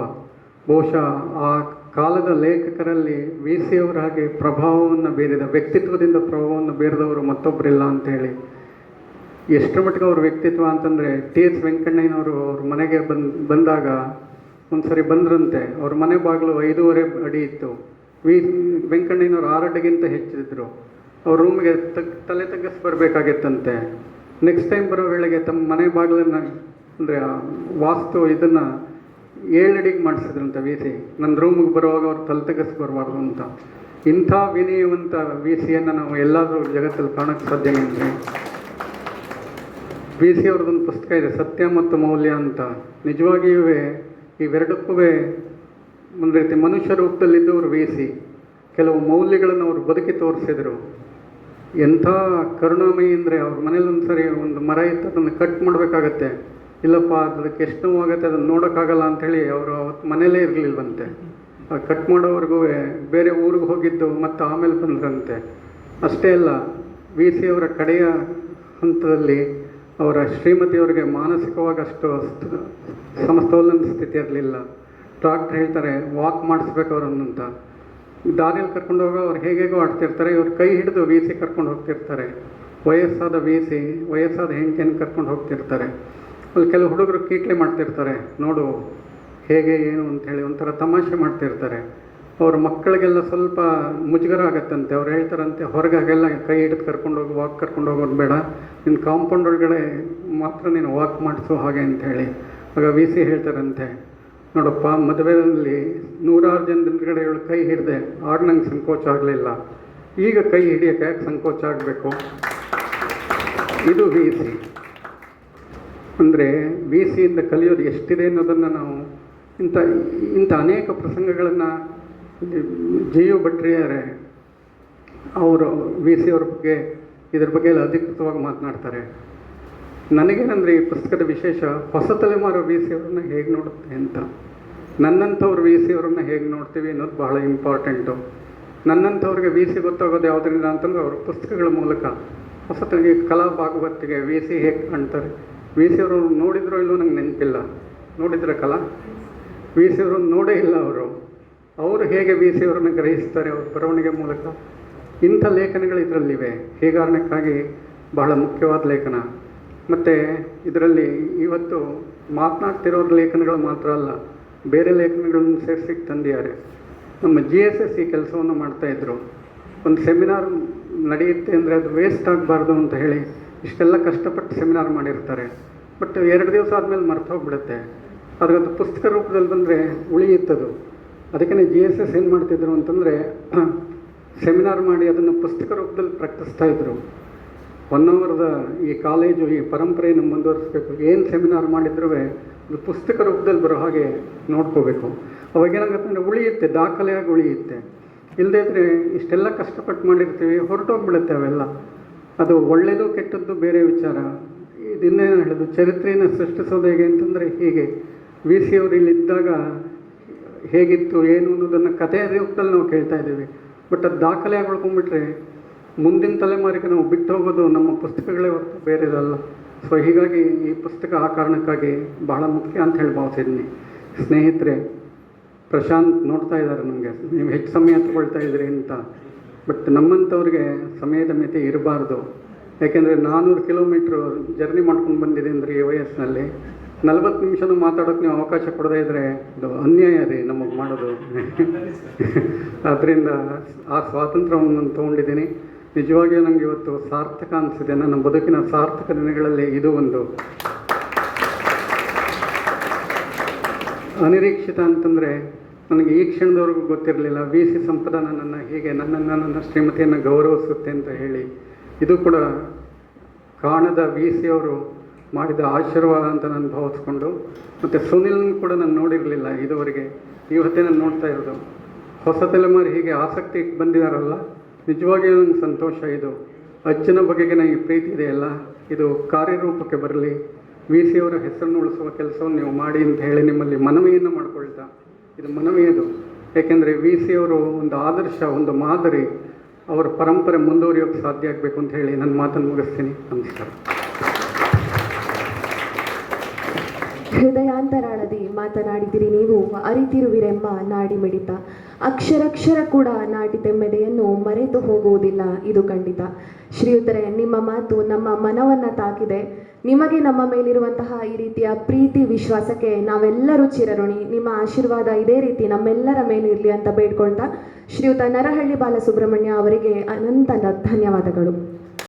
ಬಹುಶಃ ಆ ಕಾಲದ ಲೇಖಕರಲ್ಲಿ VC ಅವರ ಹಾಗೆ ಪ್ರಭಾವವನ್ನು ಬೀರಿದ, ವ್ಯಕ್ತಿತ್ವದಿಂದ ಪ್ರಭಾವವನ್ನು ಬೀರಿದವರು ಮತ್ತೊಬ್ಬರಿಲ್ಲ ಅಂಥೇಳಿ. ಎಷ್ಟರ ಮಟ್ಟಿಗೆ ಅವ್ರ ವ್ಯಕ್ತಿತ್ವ ಅಂತಂದರೆ, TS ವೆಂಕಣ್ಣಯ್ಯನವರು ಅವ್ರ ಮನೆಗೆ ಬಂದಾಗ ಒಂದು ಸರಿ ಬಂದ್ರಂತೆ. ಅವ್ರ ಮನೆ ಬಾಗಿಲು 5.5 ಅಡಿ ಇತ್ತು. ವೆಂಕಣ್ಣಯ್ಯನವರು 6 ಅಡಿಗಿಂತ ಹೆಚ್ಚಿದ್ರು. ಅವ್ರ ರೂಮಿಗೆ ತಲೆ ತಗ್ಗಿಸಿ ಬರಬೇಕಾಗಿತ್ತಂತೆ. ನೆಕ್ಸ್ಟ್ ಟೈಮ್ ಬರೋ ವೇಳೆಗೆ ತಮ್ಮ ಮನೆ ಬಾಗಿಲನ್ನು ಅಂದರೆ ವಾಸ್ತು ಇದನ್ನು 7 ಅಡಿಗೆ ಮಾಡಿಸಿದ್ರಂತೆ VC. ನನ್ನ ರೂಮಿಗೆ ಬರುವಾಗ ಅವ್ರು ತಲೆ ತಗ್ಗಿಸಿ ಬರಬಾರ್ದು ಅಂತ. ಇಂಥ ವಿನಯವಂತ VCಯನ್ನು ನಾವು ಎಲ್ಲಾದರೂ ಜಗತ್ತಲ್ಲಿ ಕಾಣೋಕ್ಕೆ ಸಾಧ್ಯನೇ ಅಂದರೆ. VC ಅವ್ರದ್ದೊಂದು ಪುಸ್ತಕ ಇದೆ, ಸತ್ಯ ಮತ್ತು ಮೌಲ್ಯ ಅಂತ. ನಿಜವಾಗಿಯೂ ಇವೆರಡಕ್ಕೂ ಒಂದು ರೀತಿ ಮನುಷ್ಯ ರೂಪದಲ್ಲಿದ್ದವರು VC. ಕೆಲವು ಮೌಲ್ಯಗಳನ್ನು ಅವರು ಬದುಕಿ ತೋರಿಸಿದರು. ಎಂಥ ಕರುಣಾಮಯಿ ಅಂದರೆ, ಅವ್ರ ಮನೇಲಿ ಒಂದು ಸರಿ ಒಂದು ಮರ ಇತ್ತು, ಅದನ್ನು ಕಟ್ ಮಾಡಬೇಕಾಗತ್ತೆ. ಇಲ್ಲಪ್ಪ ಅದಕ್ಕೆ ಎಷ್ಟು ನೋವಾಗುತ್ತೆ, ಅದನ್ನು ನೋಡೋಕ್ಕಾಗಲ್ಲ ಅಂಥೇಳಿ ಅವರು ಅವತ್ತು ಮನೇಲೇ ಇರಲಿಲ್ವಂತೆ. ಕಟ್ ಮಾಡೋವರೆಗೂ ಬೇರೆ ಊರಿಗೆ ಹೋಗಿದ್ದು ಮತ್ತು ಆಮೇಲೆ ಬಂದ್ರಂತೆ. ಅಷ್ಟೇ ಅಲ್ಲ, VC ಅವರ ಕಡೆಯ ಹಂತದಲ್ಲಿ ಅವರ ಶ್ರೀಮತಿಯವರಿಗೆ ಮಾನಸಿಕವಾಗಿ ಅಷ್ಟು ಸಮತೋಲನ ಸ್ಥಿತಿ ಇರಲಿಲ್ಲ. ಡಾಕ್ಟ್ರ್ ಹೇಳ್ತಾರೆ ವಾಕ್ ಮಾಡಿಸ್ಬೇಕು ಅವರನ್ನು ಅಂತ. ದಾರಿಯಲ್ಲಿ ಕರ್ಕೊಂಡು ಹೋಗೋ ಅವ್ರು ಹೇಗೇಗೋ ಆಡ್ತಿರ್ತಾರೆ, ಇವ್ರು ಕೈ ಹಿಡಿದು VC ಕರ್ಕೊಂಡು ಹೋಗ್ತಿರ್ತಾರೆ. ವಯಸ್ಸಾದ VC ವಯಸ್ಸಾದ ಹೆಂಡತಿಯನ್ನು ಕರ್ಕೊಂಡು ಹೋಗ್ತಿರ್ತಾರೆ. ಅಲ್ಲಿ ಕೆಲವು ಹುಡುಗರು ಕೀಟ್ಲೆ ಮಾಡ್ತಿರ್ತಾರೆ, ನೋಡು ಹೇಗೆ ಏನು ಅಂಥೇಳಿ ಒಂಥರ ತಮಾಷೆ ಮಾಡ್ತಿರ್ತಾರೆ. ಅವ್ರ ಮಕ್ಕಳಿಗೆಲ್ಲ ಸ್ವಲ್ಪ ಮುಜುಗರ ಆಗತ್ತಂತೆ. ಅವ್ರು ಹೇಳ್ತಾರಂತೆ, ಹೊರಗೆ ಹಾಗೆಲ್ಲ ಕೈ ಹಿಡಿದು ಕರ್ಕೊಂಡೋಗಿ ವಾಕ್ ಕರ್ಕೊಂಡು ಹೋಗೋದು ಬೇಡ, ನಿನ್ನ ಕಾಂಪೌಂಡ್ ಒಳಗಡೆ ಮಾತ್ರ ನೀನು ವಾಕ್ ಮಾಡಿಸು ಹಾಗೆ ಅಂತ ಹೇಳಿ. ಆಗ ವಿ ಸಿ ಹೇಳ್ತಾರಂತೆ, ನೋಡಪ್ಪ, ಮದುವೆಯಲ್ಲಿ 100 ಜನರ ಕೈ ಹಿಡಿದೆ, ಆಗ ನಂಗೆ ಸಂಕೋಚ ಆಗಲಿಲ್ಲ, ಈಗ ಕೈ ಹಿಡಿಯೋಕ್ಕೆ ಯಾಕೆ ಸಂಕೋಚ ಆಗಬೇಕು. ಇದು ವಿ ಸಿ ಅಂದರೆ ವಿ ಸಿಯಿಂದ ಕಲಿಯೋದು ಎಷ್ಟಿದೆ ಅನ್ನೋದನ್ನು ನಾವು ಇಂಥ ಅನೇಕ ಪ್ರಸಂಗಗಳನ್ನು ಜಿ ಯು ಭಟ್ರಿಯರೇ ಅವರು ವಿ ಸಿ ಅವ್ರ ಬಗ್ಗೆ ಇದ್ರ ಬಗ್ಗೆ ಎಲ್ಲ ಅಧಿಕೃತವಾಗಿ ಮಾತನಾಡ್ತಾರೆ. ನನಗೇನಂದರೆ ಈ ಪುಸ್ತಕದ ವಿಶೇಷ ಹೊಸ ತಲೆಮಾರು ವಿ ಸಿ ಅವ್ರನ್ನ ಹೇಗೆ ನೋಡುತ್ತೆ ಅಂತ. ನನ್ನಂಥವ್ರು ವಿ ಸಿ ಅವ್ರನ್ನ ಹೇಗೆ ನೋಡ್ತೀವಿ ಅನ್ನೋದು ಬಹಳ ಇಂಪಾರ್ಟೆಂಟು. ನನ್ನಂಥವ್ರಿಗೆ ವಿ ಸಿ ಗೊತ್ತಾಗೋದು ಯಾವುದರಿಂದ ಅಂತಂದ್ರೆ ಅವ್ರ ಪುಸ್ತಕಗಳ ಮೂಲಕ. ಹೊಸತಾಗಿ ಕಲಾ ಭಾಗವತಿಗೆ ವಿ ಸಿ ಹೇಗೆ ಕಾಣ್ತಾರೆ, ವಿ ಸಿ ಅವರು ನೋಡಿದ್ರೋ ಇಲ್ಲೋ ನಂಗೆ ನೆನಪಿಲ್ಲ. ನೋಡಿದ್ರೆ ಕಲಾ ವಿ ಸಿ ಅವರು ನೋಡೇ ಇಲ್ಲ. ಅವರು ಹೇಗೆ ವಿ ಸಿ ಅವರನ್ನು ಗ್ರಹಿಸ್ತಾರೆ ಅವ್ರ ಬರವಣಿಗೆ ಮೂಲಕ. ಇಂಥ ಲೇಖನಗಳು ಇದರಲ್ಲಿವೆ. ಹೀಗಾರಣಕ್ಕಾಗಿ ಬಹಳ ಮುಖ್ಯವಾದ ಲೇಖನ. ಮತ್ತು ಇದರಲ್ಲಿ ಇವತ್ತು ಮಾತನಾಡ್ತಿರೋರ ಲೇಖನಗಳು ಮಾತ್ರ ಅಲ್ಲ, ಬೇರೆ ಲೇಖನಗಳನ್ನು ಸೇರಿಸಿ ತಂದಿದ್ದಾರೆ. ನಮ್ಮ GSS ಈ ಕೆಲಸವನ್ನು ಮಾಡ್ತಾಯಿದ್ರು. ಒಂದು ಸೆಮಿನಾರ್ ನಡೆಯುತ್ತೆ ಅಂದರೆ ಅದು ವೇಸ್ಟ್ ಆಗಬಾರ್ದು ಅಂತ ಹೇಳಿ ಇಷ್ಟೆಲ್ಲ ಕಷ್ಟಪಟ್ಟು ಸೆಮಿನಾರ್ ಮಾಡಿರ್ತಾರೆ. ಬಟ್ 2 ದಿವಸ ಆದಮೇಲೆ ಮರ್ತೋಗ್ಬಿಡುತ್ತೆ. ಅದರದ್ದು ಪುಸ್ತಕ ರೂಪದಲ್ಲಿ ಬಂದರೆ ಉಳಿಯುತ್ತದು. ಅದಕ್ಕೆ GSS ಏನು ಮಾಡ್ತಿದ್ರು ಅಂತಂದರೆ, ಸೆಮಿನಾರ್ ಮಾಡಿ ಅದನ್ನು ಪುಸ್ತಕ ರೂಪದಲ್ಲಿ ಪ್ರಕಟಿಸ್ತಾಯಿದ್ರು. 1 ಅವರ್ದ ಈ ಕಾಲೇಜು ಈ ಪರಂಪರೆಯನ್ನು ಮುಂದುವರಿಸಬೇಕು. ಏನು ಸೆಮಿನಾರ್ ಮಾಡಿದ್ರೂ ಅದು ಪುಸ್ತಕ ರೂಪದಲ್ಲಿ ಬರೋ ಹಾಗೆ ನೋಡ್ಕೋಬೇಕು. ಅವಾಗೇನಾಗುತ್ತೆ ಅಂದರೆ ಉಳಿಯುತ್ತೆ, ದಾಖಲೆಯಾಗಿ ಉಳಿಯುತ್ತೆ. ಇಲ್ಲದೇ ಇದ್ದರೆ ಇಷ್ಟೆಲ್ಲ ಕಷ್ಟಪಟ್ಟು ಮಾಡಿರ್ತೀವಿ, ಹೊರಟೋಗ್ಬಿಡುತ್ತೆ ಅವೆಲ್ಲ. ಅದು ಒಳ್ಳೆಯದು ಕೆಟ್ಟದ್ದು ಬೇರೆ ವಿಚಾರ. ಇದನ್ನೇನು ಹೇಳೋದು, ಚರಿತ್ರೆಯನ್ನು ಸೃಷ್ಟಿಸೋದು ಹೇಗೆ ಅಂತಂದರೆ ಹೀಗೆ. ವಿ ಸಿ ಅವರು ಇಲ್ಲಿದ್ದಾಗ ಹೇಗಿತ್ತು ಏನು ಅನ್ನೋದನ್ನು ಕಥೆಯ ರೂಪದಲ್ಲಿ ನಾವು ಕೇಳ್ತಾ ಇದ್ದೀವಿ. ಬಟ್ ಅದು ದಾಖಲೆಯಾಗಿ ಉಳ್ಕೊಂಡ್ಬಿಟ್ರೆ ಮುಂದಿನ ತಲೆಮಾರಿಗೆ ನಾವು ಬಿಟ್ಟು ಹೋಗೋದು ನಮ್ಮ ಪುಸ್ತಕಗಳೇ ಹೊರತು ಬೇರೆದಲ್ಲ. ಸೊ ಹೀಗಾಗಿ ಈ ಪುಸ್ತಕ ಆ ಕಾರಣಕ್ಕಾಗಿ ಬಹಳ ಮುಖ್ಯ ಅಂತ ಹೇಳಿ ಭಾವಿಸಿದ್ದೀನಿ. ಸ್ನೇಹಿತರೆ, ಪ್ರಶಾಂತ್ ನೋಡ್ತಾ ಇದ್ದಾರೆ ನಮಗೆ, ನೀವು ಹೆಚ್ಚು ಸಮಯ ತಗೊಳ್ತಾ ಇದ್ದೀರಿ ಅಂತ. ಬಟ್ ನಮ್ಮಂಥವ್ರಿಗೆ ಸಮಯದ ಮಿತಿ ಇರಬಾರ್ದು. ಯಾಕೆಂದರೆ 400 ಕಿಲೋಮೀಟ್ರು ಜರ್ನಿ ಮಾಡ್ಕೊಂಡು ಬಂದಿದೆ ಅಂದರೆ ಈ ವಯಸ್ಸಿನಲ್ಲಿ 40 ನಿಮಿಷನೂ ಮಾತಾಡೋಕ್ಕೆ ನೀವು ಅವಕಾಶ ಕೊಡದೇ ಇದ್ದರೆ ಇದು ಅನ್ಯಾಯ ರೀ ನಮಗೆ ಮಾಡೋದು. ಆದ್ದರಿಂದ ಆ ಸ್ವಾತಂತ್ರ್ಯವನ್ನು ನಾನು ತೊಗೊಂಡಿದ್ದೀನಿ. ನಿಜವಾಗಿಯೂ ನನಗೆ ಇವತ್ತು ಸಾರ್ಥಕ ಅನಿಸಿದೆ. ನನ್ನ ಬದುಕಿನ ಸಾರ್ಥಕ ದಿನಗಳಲ್ಲಿ ಇದು ಒಂದು. ಅನಿರೀಕ್ಷಿತ ಅಂತಂದರೆ ನನಗೆ ಈ ಕ್ಷಣದವರೆಗೂ ಗೊತ್ತಿರಲಿಲ್ಲ ವಿ ಸಿ ಸಂಪದ ನನ್ನನ್ನು ಹೀಗೆ ನನ್ನ ಶ್ರೀಮತಿಯನ್ನು ಗೌರವಿಸುತ್ತೆ ಅಂತ ಹೇಳಿ. ಇದು ಕೂಡ ಕಾಣದ ವಿ ಸಿ ಅವರು ಮಾಡಿದ ಆಶೀರ್ವಾದ ಅಂತ ನಾನು ಭಾವಿಸ್ಕೊಂಡು, ಮತ್ತು ಸುನಿಲ್ನ ಕೂಡ ನಾನು ನೋಡಿರಲಿಲ್ಲ ಇದುವರೆಗೆ, ಇವತ್ತೇ ನಾನು ನೋಡ್ತಾ ಇರೋದು. ಹೊಸ ತಲೆಮಾರು ಹೀಗೆ ಆಸಕ್ತಿ ಬಂದಿದ್ದಾರಲ್ಲ, ನಿಜವಾಗಿಯೂ ನನಗೆ ಸಂತೋಷ. ಇದು ಅಜ್ಜನ ಬಗೆಗಿನ ಈ ಪ್ರೀತಿ ಇದೆಯಲ್ಲ, ಇದು ಕಾರ್ಯರೂಪಕ್ಕೆ ಬರಲಿ. ವಿ ಸಿ ಅವರ ಹೆಸರನ್ನು ಉಳಿಸುವ ಕೆಲಸವನ್ನು ನೀವು ಮಾಡಿ ಅಂತ ಹೇಳಿ ನಿಮ್ಮಲ್ಲಿ ಮನವಿಯನ್ನು ಮಾಡಿಕೊಳ್ತಾ, ಇದು ಮನವಿಯದು. ಏಕೆಂದರೆ ವಿ ಸಿ ಅವರು ಒಂದು ಆದರ್ಶ, ಒಂದು ಮಾದರಿ. ಅವರ ಪರಂಪರೆ ಮುಂದುವರಿಯೋಕ್ಕೆ ಸಾಧ್ಯ ಆಗಬೇಕು ಅಂತ ಹೇಳಿ ನನ್ನ ಮಾತನ್ನು ಮುಗಿಸ್ತೀನಿ. ನಮಸ್ಕಾರ. ಹೃದಯಾಂತರಾಳದಿ ಮಾತನಾಡಿದಿರಿ ನೀವು, ಅರಿತಿರುವಿರೆಂಬ ನಾಡಿ ಮಿಡಿತ. ಅಕ್ಷರಕ್ಷರ ಕೂಡ ನಾಟಿತೆಮ್ಮೆದೆಯನ್ನು ಮರೆತು ಹೋಗುವುದಿಲ್ಲ, ಇದು ಖಂಡಿತ. ಶ್ರೀಯುತರೆ, ನಿಮ್ಮ ಮಾತು ನಮ್ಮ ಮನವನ್ನು ತಾಕಿದೆ. ನಿಮಗೆ ನಮ್ಮ ಮೇಲಿರುವಂತಹ ಈ ರೀತಿಯ ಪ್ರೀತಿ ವಿಶ್ವಾಸಕ್ಕೆ ನಾವೆಲ್ಲರೂ ಚಿರಋಣಿ. ನಿಮ್ಮ ಆಶೀರ್ವಾದ ಇದೇ ರೀತಿ ನಮ್ಮೆಲ್ಲರ ಮೇಲಿರಲಿ ಅಂತ ಬೇಡ್ಕೊಳ್ತಾ ಶ್ರೀಯುತ ನರಹಳ್ಳಿ ಬಾಲಸುಬ್ರಹ್ಮಣ್ಯ ಅವರಿಗೆ ಅನಂತ ಧನ್ಯವಾದಗಳು.